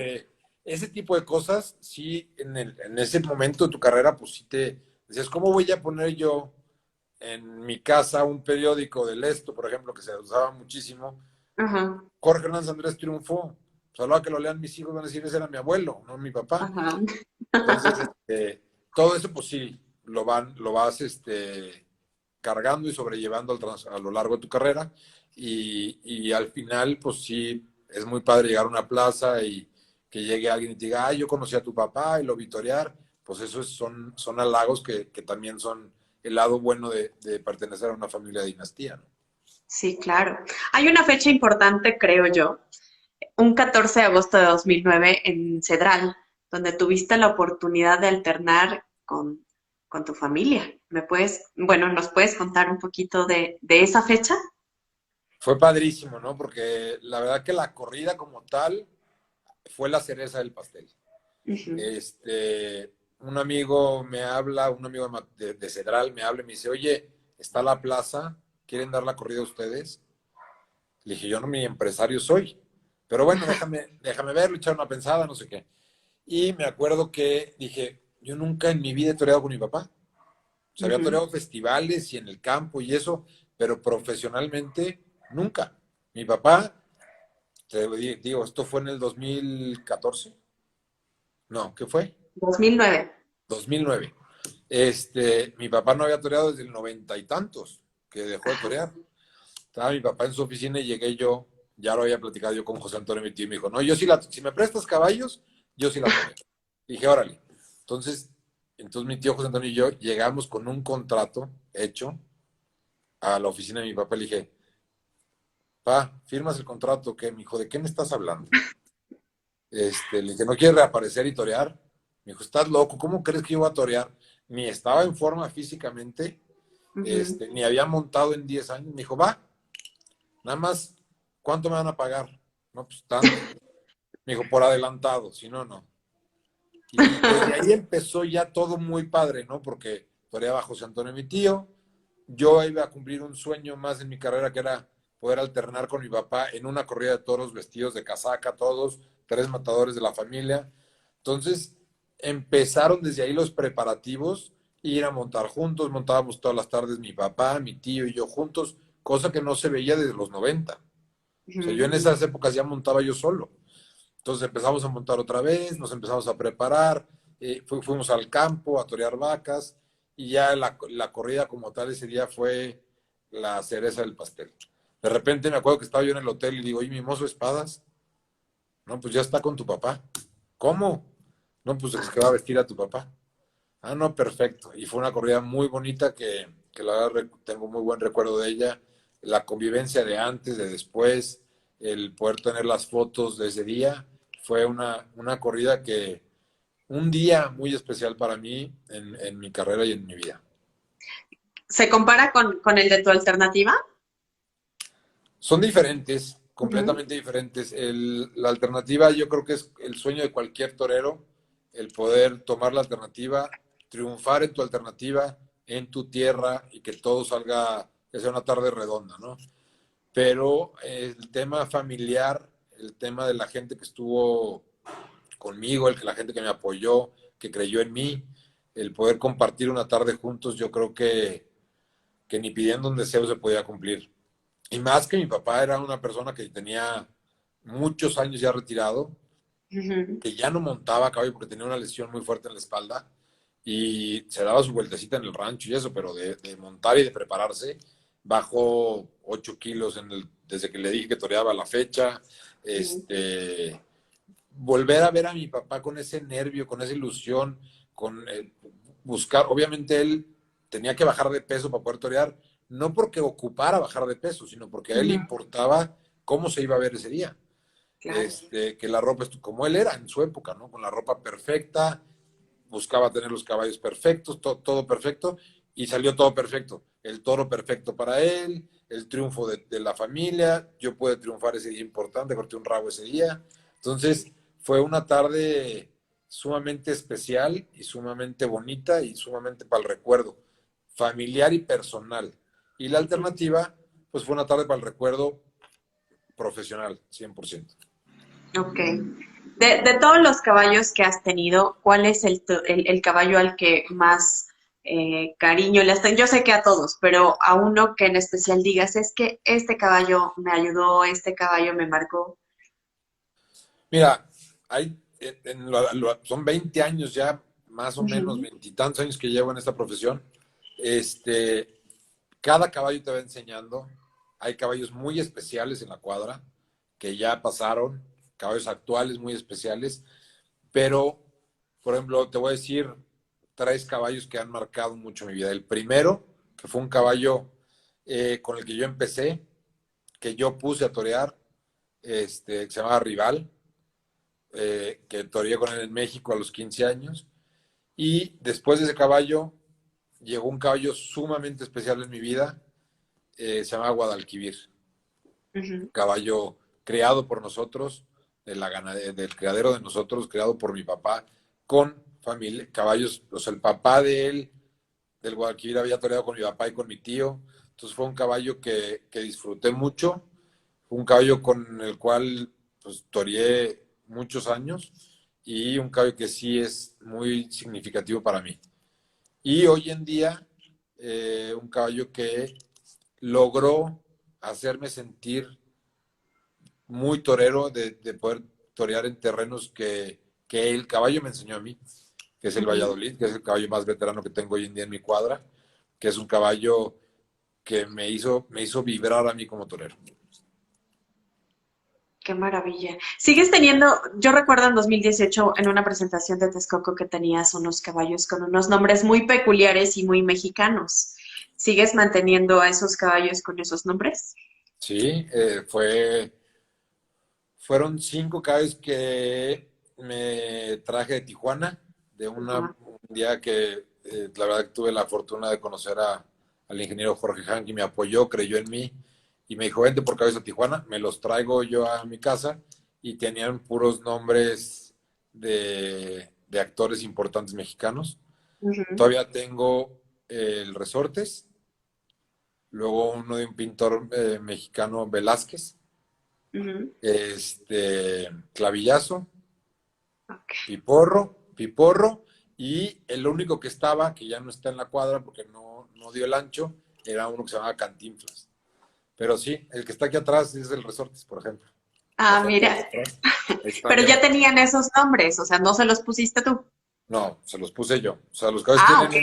ese tipo de cosas, sí, en ese momento de tu carrera, pues sí te decías, ¿cómo voy a poner yo en mi casa un periódico del Esto, por ejemplo, que se usaba muchísimo? Ajá. Jorge Hernández Andrés triunfó. Pues a la hora que lo lean mis hijos van a decir, ese era mi abuelo, no mi papá. Ajá. Entonces, todo eso, pues sí, lo vas cargando y sobrellevando a lo largo de tu carrera. Y al final, pues sí, es muy padre llegar a una plaza y que llegue alguien y te diga, yo conocí a tu papá y lo vitorear. Pues eso son halagos que también son el lado bueno de pertenecer a una familia de dinastía, ¿no? Sí, claro. Hay una fecha importante, creo yo, un 14 de agosto de 2009 en Cedral, donde tuviste la oportunidad de alternar con tu familia. ¿Nos puedes contar un poquito de esa fecha? Fue padrísimo, ¿no? Porque la verdad que la corrida como tal fue la cereza del pastel. Ujú. Un amigo me habla, un amigo de Cedral me habla y me dice, oye, está la plaza, ¿quieren dar la corrida a ustedes? Le dije, yo no mi empresario soy, pero bueno, déjame verlo, echar una pensada, no sé qué. Y me acuerdo que dije, yo nunca en mi vida he toreado con mi papá. O sea, había Ujú. toreado festivales y en el campo y eso, pero profesionalmente nunca. Mi papá, te digo, esto fue en el 2014. No, ¿qué fue? 2009. 2009. Mi papá no había toreado desde el noventa y tantos, que dejó de torear. Estaba mi papá en su oficina y llegué yo, ya lo había platicado yo con José Antonio, mi tío, y me dijo, no, si me prestas caballos, yo sí la toreo. Dije, órale. Entonces, entonces mi tío José Antonio y yo llegamos con un contrato hecho a la oficina de mi papá. Le dije, pa, ¿firmas el contrato? ¿Qué? Me dijo, ¿de qué me estás hablando? Le dije, ¿no quieres reaparecer y torear? Me dijo, estás loco, ¿cómo crees que yo voy a torear? Ni estaba en forma físicamente, Ujú. ni había montado en 10 años. Me dijo, va, nada más, ¿cuánto me van a pagar? No, pues tanto. Me dijo, por adelantado, si no, no. Y desde ahí empezó ya todo muy padre, ¿no? Porque toreaba José Antonio, mi tío. Yo iba a cumplir un sueño más en mi carrera, que era poder alternar con mi papá en una corrida de toros vestidos de casaca, todos, tres matadores de la familia. Entonces, empezaron desde ahí los preparativos, ir a montar juntos, montábamos todas las tardes mi papá, mi tío y yo juntos, cosa que no se veía desde los 90. O sea, yo Ujú. en esas épocas ya montaba yo solo. Entonces empezamos a montar otra vez, nos empezamos a preparar, fuimos al campo a torear vacas y ya la corrida como tal ese día fue la cereza del pastel. De repente me acuerdo que estaba yo en el hotel y digo, ¿y mi mozo espadas? No, pues ya está con tu papá. ¿Cómo? No, pues es que va a vestir a tu papá. Ah, no, perfecto. Y fue una corrida muy bonita que la verdad tengo muy buen recuerdo de ella. La convivencia de antes, de después, el poder tener las fotos de ese día, fue una corrida un día muy especial para mí en mi carrera y en mi vida. ¿Se compara con el de tu alternativa? Son diferentes, Ujú. completamente diferentes. La alternativa yo creo que es el sueño de cualquier torero, el poder tomar la alternativa, triunfar en tu alternativa, en tu tierra y que todo salga, que sea una tarde redonda, ¿no? Pero el tema familiar, el tema de la gente que estuvo conmigo, la gente que me apoyó, que creyó en mí, el poder compartir una tarde juntos, yo creo que ni pidiendo un deseo se podía cumplir. Y más que mi papá era una persona que tenía muchos años ya retirado, Ujú. que ya no montaba a caballo porque tenía una lesión muy fuerte en la espalda y se daba su vueltecita en el rancho y eso, pero de montar y de prepararse, bajó 8 kilos desde que le dije que toreaba la fecha. Ujú. Este, volver a ver a mi papá con ese nervio, con esa ilusión, con buscar, obviamente él tenía que bajar de peso para poder torear, no porque ocupara bajar de peso, sino porque a él le Ujú. importaba cómo se iba a ver ese día. Claro. Que la ropa, como él era en su época, ¿no? Con la ropa perfecta, buscaba tener los caballos perfectos, todo perfecto, y salió todo perfecto. El toro perfecto para él, el triunfo de la familia, yo pude triunfar ese día importante, corté un rabo ese día. Entonces, fue una tarde sumamente especial y sumamente bonita y sumamente para el recuerdo, familiar y personal. Y la alternativa, pues fue una tarde para el recuerdo profesional, 100%. Ok. De todos los caballos que has tenido, ¿cuál es el caballo al que más cariño le has tenido? Yo sé que a todos, pero a uno que en especial digas, es que este caballo me ayudó, este caballo me marcó. Mira, hay, son 20 años ya, más o menos, Ujú, veintitantos años que llevo en esta profesión. Este, cada caballo te va enseñando. Hay caballos muy especiales en la cuadra que ya pasaron, caballos actuales muy especiales, pero, por ejemplo, te voy a decir tres caballos que han marcado mucho mi vida. El primero, que fue un caballo con el que yo empecé, que yo puse a torear, que se llamaba Rival, que toreé con él en México a los 15 años. Y después de ese caballo, llegó un caballo sumamente especial en mi vida, se llama Guadalquivir. ujú, Caballo creado por nosotros, del criadero de nosotros, creado por mi papá, con familia, caballos, o sea, el papá de él, del Guadalquivir, había toreado con mi papá y con mi tío. Entonces fue un caballo que disfruté mucho, un caballo con el cual pues toreé muchos años y un caballo que sí es muy significativo para mí. Y hoy en día, un caballo que logró hacerme sentir muy torero de poder torear en terrenos que el caballo me enseñó a mí, que es el ujú. Valladolid, que es el caballo más veterano que tengo hoy en día en mi cuadra, que es un caballo que me hizo vibrar a mí como torero. Qué maravilla. Sigues teniendo, yo recuerdo en 2018 en una presentación de Texcoco que tenías unos caballos con unos nombres muy peculiares y muy mexicanos. ¿Sigues manteniendo a esos caballos con esos nombres? Sí, fueron 5 caballos que me traje de Tijuana, Ajá. un día que la verdad que tuve la fortuna de conocer al ingeniero Jorge Han, que me apoyó, creyó en mí y me dijo, vente por caballos a Tijuana, me los traigo yo a mi casa y tenían puros nombres de actores importantes mexicanos. Ujú, Todavía tengo el Resortes, luego uno de un pintor mexicano, Velázquez, ujú. Clavillazo, Ok. Piporro, y el único que estaba, que ya no está en la cuadra porque no dio el ancho, era uno que se llamaba Cantinflas. Pero sí, el que está aquí atrás es el Resortes, por ejemplo. La Ah, foto mira, de atrás. Ahí están pero ya. ya tenían esos nombres, o sea, no se los pusiste tú. No, se los puse yo. O sea, los caballos Ah, ok.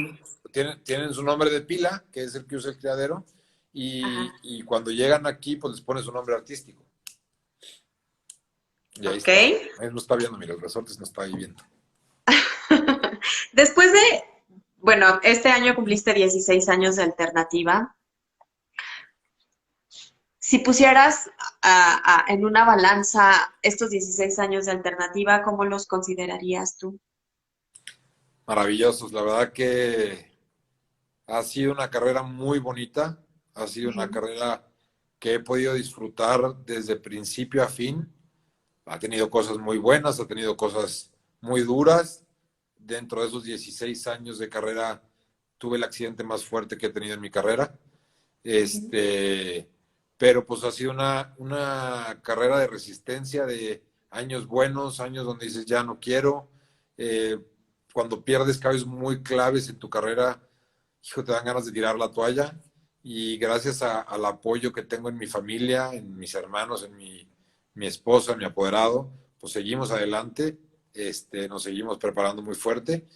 tienen su nombre de pila, que es el que usa el criadero, Ajá. y cuando llegan aquí, pues les pone su nombre artístico. Y ahí Ok. está. Ahí no está viendo, mira, el Resortes no está ahí viendo. Después de, bueno, este año cumpliste 16 años de alternativa. Si pusieras en una balanza estos 16 años de alternativa, ¿cómo los considerarías tú? Maravillosos. La verdad que ha sido una carrera muy bonita, ha sido una Ujú, carrera que he podido disfrutar desde principio a fin. Ha tenido cosas muy buenas, ha tenido cosas muy duras. Dentro de esos 16 años de carrera tuve el accidente más fuerte que he tenido en mi carrera. ujú, Este, pero pues ha sido una carrera de resistencia, de años buenos, años donde dices ya no quiero. Eh, Cuando pierdes caballos muy claves en tu carrera, hijo, te dan ganas de tirar la toalla. Y gracias al apoyo que tengo en mi familia, en mis hermanos, en mi esposa, mi apoderado, pues seguimos adelante, nos seguimos preparando muy fuerte.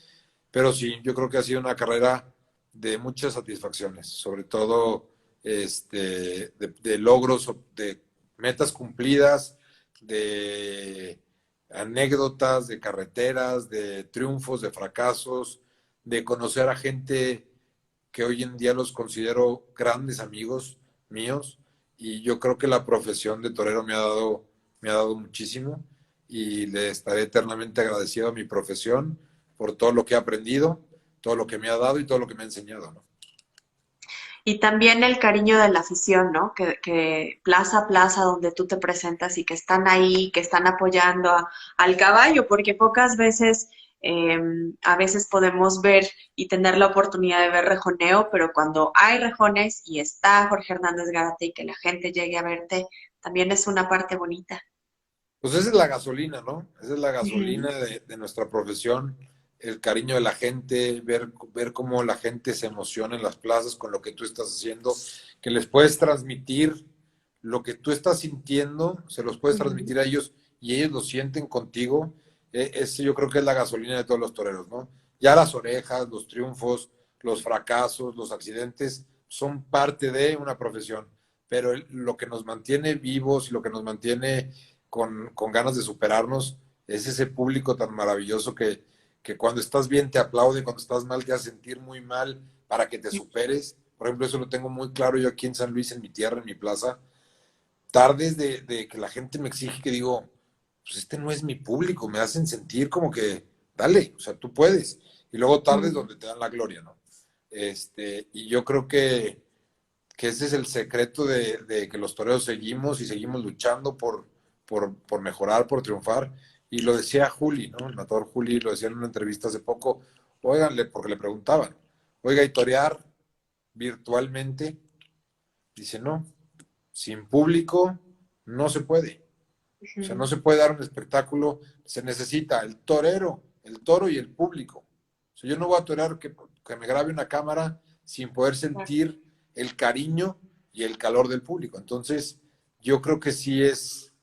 Pero sí, yo creo que ha sido una carrera de muchas satisfacciones, sobre todo de logros, de metas cumplidas, de anécdotas, de carreteras, de triunfos, de fracasos, de conocer a gente que hoy en día los considero grandes amigos míos y yo creo que la profesión de torero me ha dado muchísimo y le estaré eternamente agradecido a mi profesión por todo lo que he aprendido, todo lo que me ha dado y todo lo que me ha enseñado, ¿no? Y también el cariño de la afición, ¿no? Que plaza a plaza donde tú te presentas y que están ahí, que están apoyando al caballo, porque pocas veces, eh, a veces podemos ver y tener la oportunidad de ver rejoneo, pero cuando hay rejones y está Jorge Hernández Gárate y que la gente llegue a verte, también es una parte bonita. Pues esa es la gasolina, ¿no? Esa es la Ujú, gasolina de nuestra profesión, el cariño de la gente, ver cómo la gente se emociona en las plazas con lo que tú estás haciendo, que les puedes transmitir lo que tú estás sintiendo, se los puedes ujú. transmitir a ellos y ellos lo sienten contigo. Ese yo creo que es la gasolina de todos los toreros, ¿no? Ya las orejas, los triunfos, los fracasos, los accidentes son parte de una profesión, pero lo que nos mantiene vivos y lo que nos mantiene con ganas de superarnos, es ese público tan maravilloso que cuando estás bien te aplaude, cuando estás mal te hace sentir muy mal para que te superes. Por ejemplo, eso lo tengo muy claro yo aquí en San Luis, en mi tierra, en mi plaza. Tardes de que la gente me exige que digo, pues este no es mi público, me hacen sentir como que, dale, o sea, tú puedes. Y luego tardes Mm. donde te dan la gloria, ¿no? Y yo creo que ese es el secreto de que los toreros seguimos y seguimos luchando por mejorar, por triunfar. Y lo decía Juli, ¿no? El matador Juli lo decía en una entrevista hace poco, óiganle, porque le preguntaban, oiga, ¿y torear virtualmente? Dice, no, sin público no se puede. O sea, no Ujú. se puede dar un espectáculo, se necesita el torero, el toro y el público. O sea, yo no voy a torear que me grabe una cámara sin poder sentir el cariño y el calor del público. Entonces, yo creo que sí es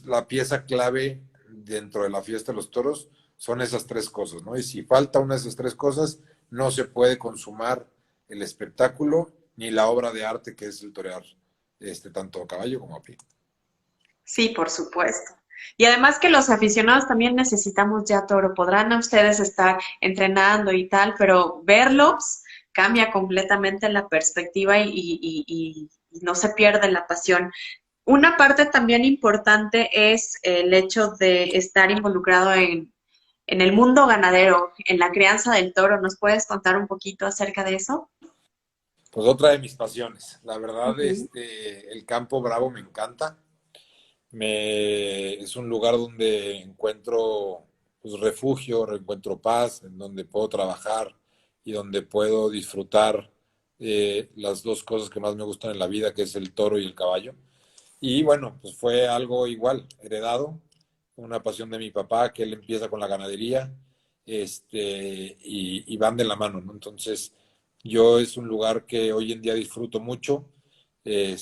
la pieza clave dentro de la fiesta de los toros, son esas tres cosas, ¿no? Y si falta una de esas tres cosas, no se puede consumar el espectáculo ni la obra de arte que es el torear tanto a caballo como a pie. Sí, por supuesto. Y además que los aficionados también necesitamos ya toro. Podrán a ustedes estar entrenando y tal, pero verlos cambia completamente la perspectiva y no se pierde la pasión. Una parte también importante es el hecho de estar involucrado en el mundo ganadero, en la crianza del toro. ¿Nos puedes contar un poquito acerca de eso? Pues otra de mis pasiones. La verdad, Ujú, el Campo Bravo me encanta. Es un lugar donde encuentro pues, refugio, encuentro paz, en donde puedo trabajar y donde puedo disfrutar las dos cosas que más me gustan en la vida, que es el toro y el caballo. Y bueno, pues fue algo igual, heredado, una pasión de mi papá, que él empieza con la ganadería, y van de la mano, ¿no? Entonces, yo es un lugar que hoy en día disfruto mucho.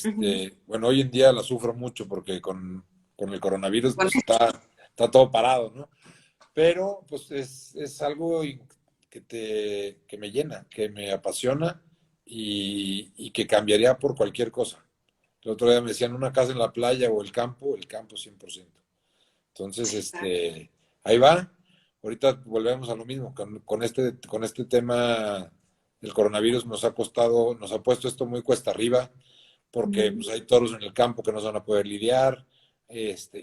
ujú. Bueno, hoy en día la sufro mucho porque con el coronavirus Bueno, pues está todo parado, ¿no? Pero pues es algo que me llena, que me apasiona y que cambiaría por cualquier cosa. El otro día me decían una casa en la playa o el campo 100%. Entonces, ahí va. Ahorita volvemos a lo mismo. Con este tema, el coronavirus nos ha costado, nos ha puesto esto muy cuesta arriba, porque ujú. pues, hay toros en el campo que no se van a poder lidiar,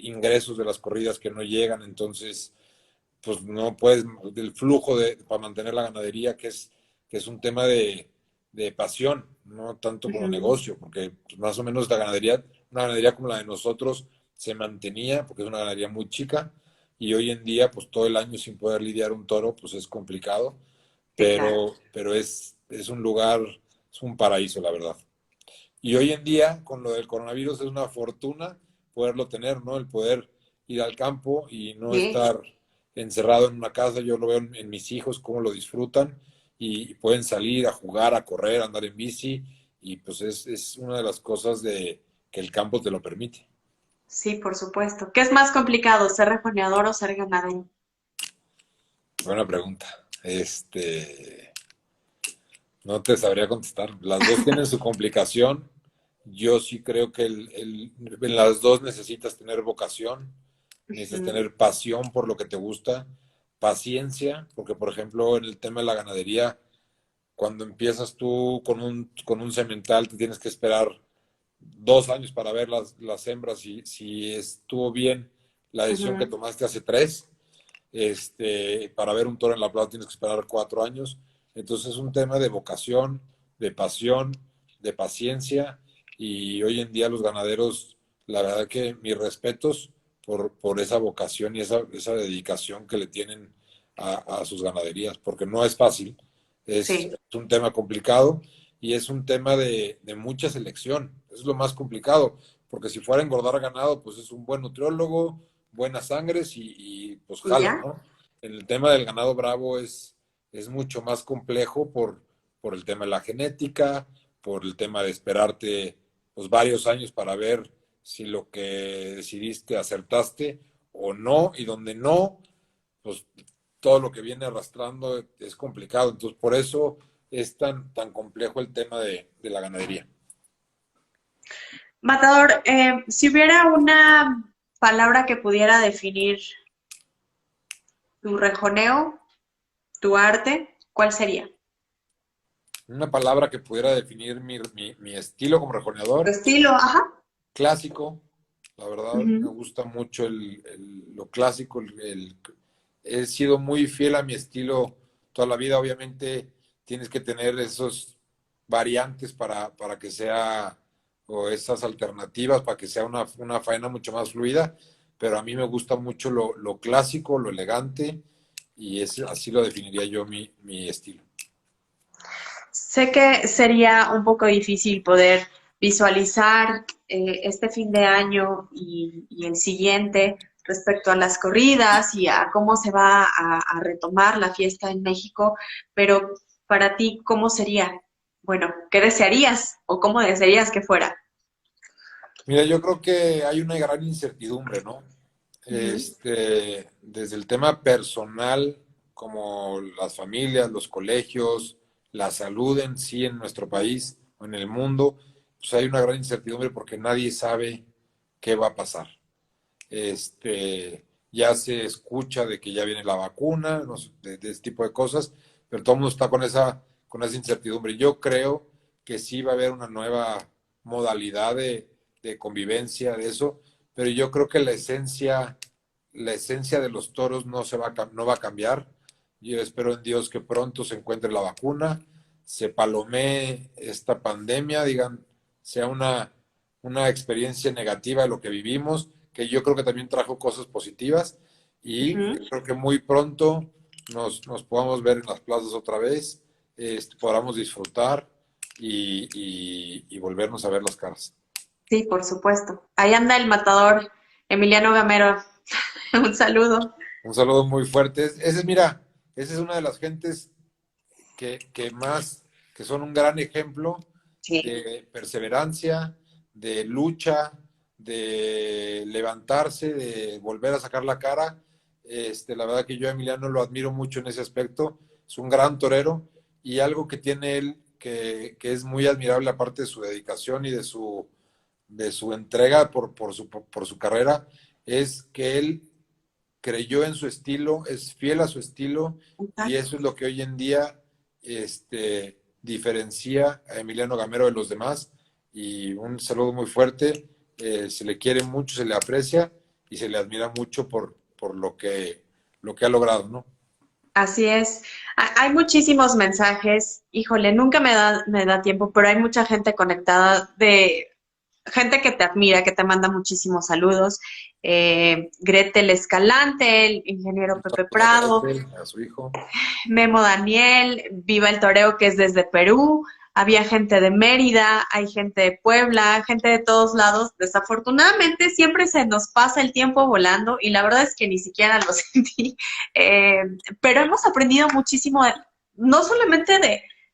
ingresos de las corridas que no llegan, entonces pues no puedes, del flujo para mantener la ganadería, que es un tema de pasión, no tanto como Ujú. negocio, porque pues, más o menos la ganadería, una ganadería como la de nosotros, se mantenía, porque es una ganadería muy chica, y hoy en día, pues todo el año sin poder lidiar un toro, pues es complicado, Sí, claro. pero es un lugar, es un paraíso, la verdad. Y hoy en día, con lo del coronavirus, es una fortuna poderlo tener, ¿no? El poder ir al campo y no Sí. estar encerrado en una casa. Yo lo veo en mis hijos, cómo lo disfrutan y pueden salir a jugar, a correr, a andar en bici. Y pues es una de las cosas que el campo te lo permite. Sí, por supuesto. ¿Qué es más complicado, ser rejoneador o ser ganadero? Buena pregunta. No te sabría contestar. Las dos tienen su complicación. Yo sí creo que en las dos necesitas tener vocación, necesitas Ujú, tener pasión por lo que te gusta, paciencia, porque por ejemplo en el tema de la ganadería, cuando empiezas tú con un semental, te tienes que esperar 2 años para ver las hembras si estuvo bien la decisión que ujú. tomaste hace 3. Para ver un toro en la plaza tienes que esperar 4 años. Entonces es un tema de vocación, de pasión, de paciencia, y hoy en día los ganaderos, la verdad que mis respetos por esa vocación y esa dedicación que le tienen a sus ganaderías, porque no es fácil, es Sí. un tema complicado y es un tema de mucha selección, es lo más complicado, porque si fuera a engordar ganado, pues es un buen nutriólogo, buenas sangres pues ¿Y jala, ya? ¿no? En el tema del ganado bravo es mucho más complejo por el tema de la genética, por el tema de esperarte pues varios años para ver si lo que decidiste acertaste o no, y donde no, pues todo lo que viene arrastrando es complicado. Entonces, por eso es tan complejo el tema de la ganadería. Matador, si hubiera una palabra que pudiera definir tu rejoneo, tu arte, ¿cuál sería? Una palabra que pudiera definir mi estilo como Tu rejoneador, estilo, ajá. clásico. La verdad, me Ujú. gusta mucho lo clásico. He sido muy fiel a mi estilo toda la vida. Obviamente tienes que tener esos variantes para que sea, o esas alternativas para que sea una faena mucho más fluida, pero a mí me gusta mucho lo clásico, lo elegante, y así lo definiría yo mi estilo. Sé que sería un poco difícil poder visualizar este fin de año y el siguiente respecto a las corridas y a cómo se va a retomar la fiesta en México, pero para ti, ¿cómo sería? Bueno, ¿qué desearías o cómo desearías que fuera? Mira, yo creo que hay una gran incertidumbre, ¿no? Ujú, Desde el tema personal, como las familias, los colegios, la salud en sí en nuestro país o en el mundo, pues hay una gran incertidumbre porque nadie sabe qué va a pasar. Ya se escucha de que ya viene la vacuna, no sé, de ese tipo de cosas, pero todo el mundo está con esa incertidumbre. Yo creo que sí va a haber una nueva modalidad de convivencia, de eso, pero yo creo que la esencia de los toros no va a cambiar. Yo espero en Dios que pronto se encuentre la vacuna, se palomee esta pandemia, digan, sea una experiencia negativa de lo que vivimos, que yo creo que también trajo cosas positivas, y ujú. espero que muy pronto nos podamos ver en las plazas otra vez, podamos disfrutar y volvernos a ver las caras. Sí, por supuesto. Ahí anda el matador Emiliano Gamero. Un saludo. Un saludo muy fuerte. Mira, esa es una de las gentes que son un gran ejemplo Sí. de perseverancia, de lucha, de levantarse, de volver a sacar la cara. La verdad que yo a Emiliano lo admiro mucho en ese aspecto. Es un gran torero, y algo que tiene él que es muy admirable, aparte de su dedicación y de su entrega por su carrera, es que él creyó en su estilo, es fiel a su estilo, y Exacto. eso es lo que hoy en día diferencia a Emiliano Gamero de los demás. Y un saludo muy fuerte. Se le quiere mucho, se le aprecia y se le admira mucho por lo que ha logrado, ¿no? Así es. Hay muchísimos mensajes. Híjole, nunca me da tiempo, pero hay mucha gente conectada de gente que te admira, que te manda muchísimos saludos. Gretel Escalante, el ingeniero Un Pepe saludo a Prado, Gretel, a su hijo. Memo Daniel, Viva el Toreo, que es desde Perú. Había gente de Mérida, hay gente de Puebla, gente de todos lados. Desafortunadamente siempre se nos pasa el tiempo volando y la verdad es que ni siquiera lo sentí. Eh, pero hemos aprendido muchísimo, no solamente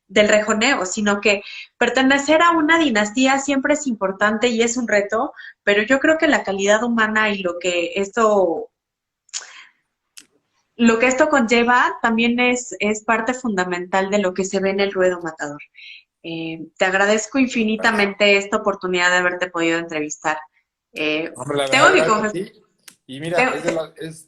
del rejoneo, sino que pertenecer a una dinastía siempre es importante y es un reto, pero yo creo que la calidad humana y lo que esto conlleva también es parte fundamental de lo que se ve en el ruedo matador. Te agradezco Gracias. infinitamente esta oportunidad de haberte podido entrevistar. Hombre, la Tengo verdad, que gracias a confesar, ti. Y mira,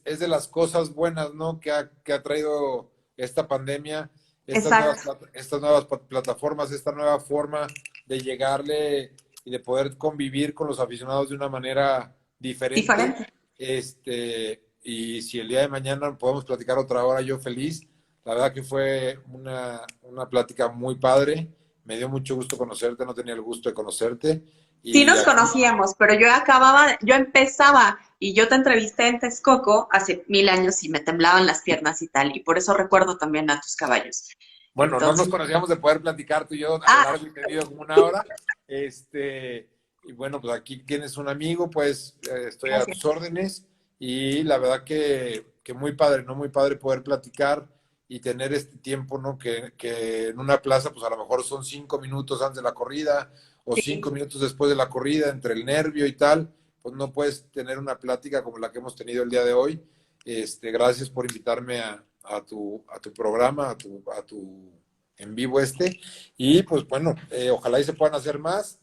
es de las cosas buenas, ¿no? Que ha traído esta pandemia, exacto, estas nuevas plataformas, esta nueva forma de llegarle y de poder convivir con los aficionados de una manera diferente. diferente. Y si el día de mañana podemos platicar otra hora, yo feliz. La verdad que fue una plática muy padre. me dio mucho gusto conocerte, no tenía el gusto de conocerte. Sí Y nos aquí, conocíamos, pero yo empezaba y yo te entrevisté en Texcoco hace 1000 años y me temblaban las piernas y tal, y por eso recuerdo también a tus caballos. bueno, no nos Entonces, conocíamos de poder platicar tú y yo a ah, largo y tendido como una hora. Y bueno, pues aquí tienes un amigo, pues estoy a gracias. tus órdenes y la verdad que muy padre, ¿no? Muy padre poder platicar y tener este tiempo, ¿no? Que en una plaza, pues a lo mejor son 5 minutos antes de la corrida o Sí, 5 minutos después de la corrida, entre el nervio y tal, pues no puedes tener una plática como la que hemos tenido el día de hoy. Gracias por invitarme a tu programa, a tu en vivo este. Y pues bueno, ojalá y se puedan hacer más.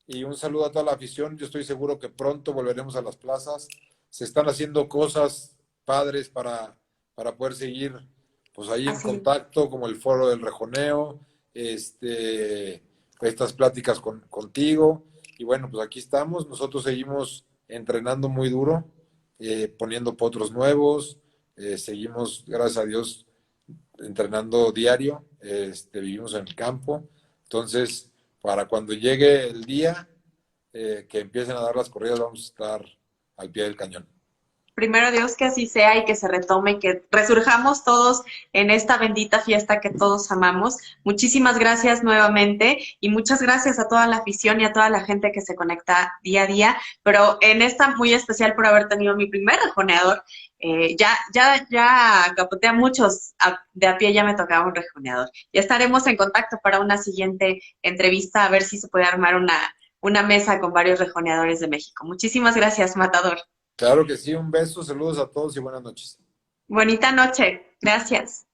Y un saludo a toda la afición. Yo estoy seguro que pronto volveremos a las plazas. Se están haciendo cosas padres para poder seguir pues ahí en así. contacto, como el foro del rejoneo, estas pláticas contigo. Y bueno, pues aquí estamos. Nosotros seguimos entrenando muy duro, poniendo potros nuevos. Seguimos, gracias a Dios, entrenando diario. Vivimos en el campo. Entonces, para cuando llegue el día que empiecen a dar las corridas, vamos a estar al pie del cañón. Primero Dios que así sea y que se retome, que resurjamos todos en esta bendita fiesta que todos amamos. Muchísimas gracias nuevamente y muchas gracias a toda la afición y a toda la gente que se conecta día a día, pero en esta muy especial por haber tenido mi primer rejoneador. Ya capoteé a muchos, de a pie ya me tocaba un rejoneador. Ya estaremos en contacto para una siguiente entrevista a ver si se puede armar una mesa con varios rejoneadores de México. Muchísimas gracias, Matador. Claro que sí, un beso, saludos a todos y buenas noches. Bonita noche. Gracias.